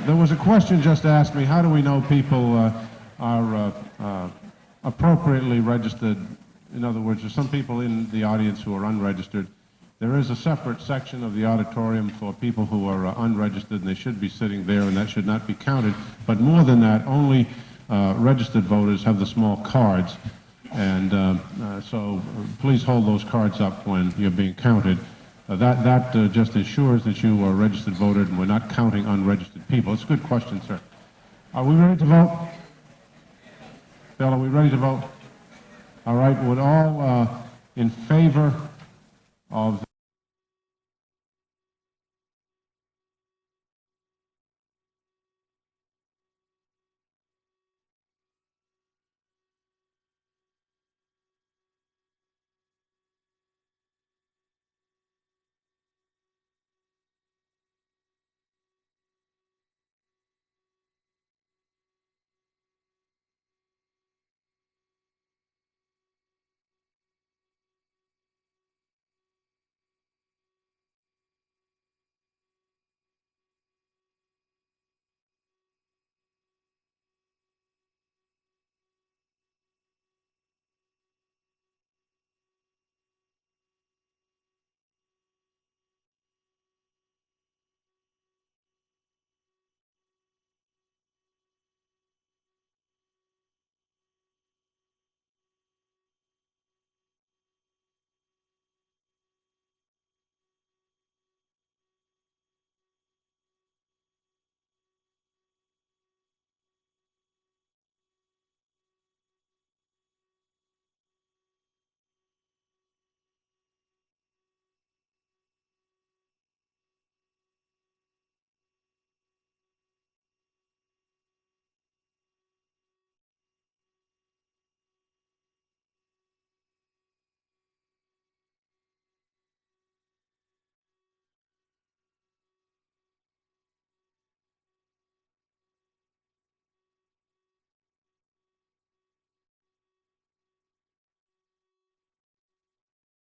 There was a question just asked me, how do we know people are appropriately registered? In other words, there's some people in the audience who are unregistered. There is a separate section of the auditorium for people who are unregistered, and they should be sitting there, and that should not be counted. But more than that, only registered voters have the small cards, and so please hold those cards up when you're being counted. That just ensures that you are a registered voter, and we're not counting unregistered people. It's a good question, sir. Are we ready to vote? Bill, are we ready to vote? All right, would all in favor of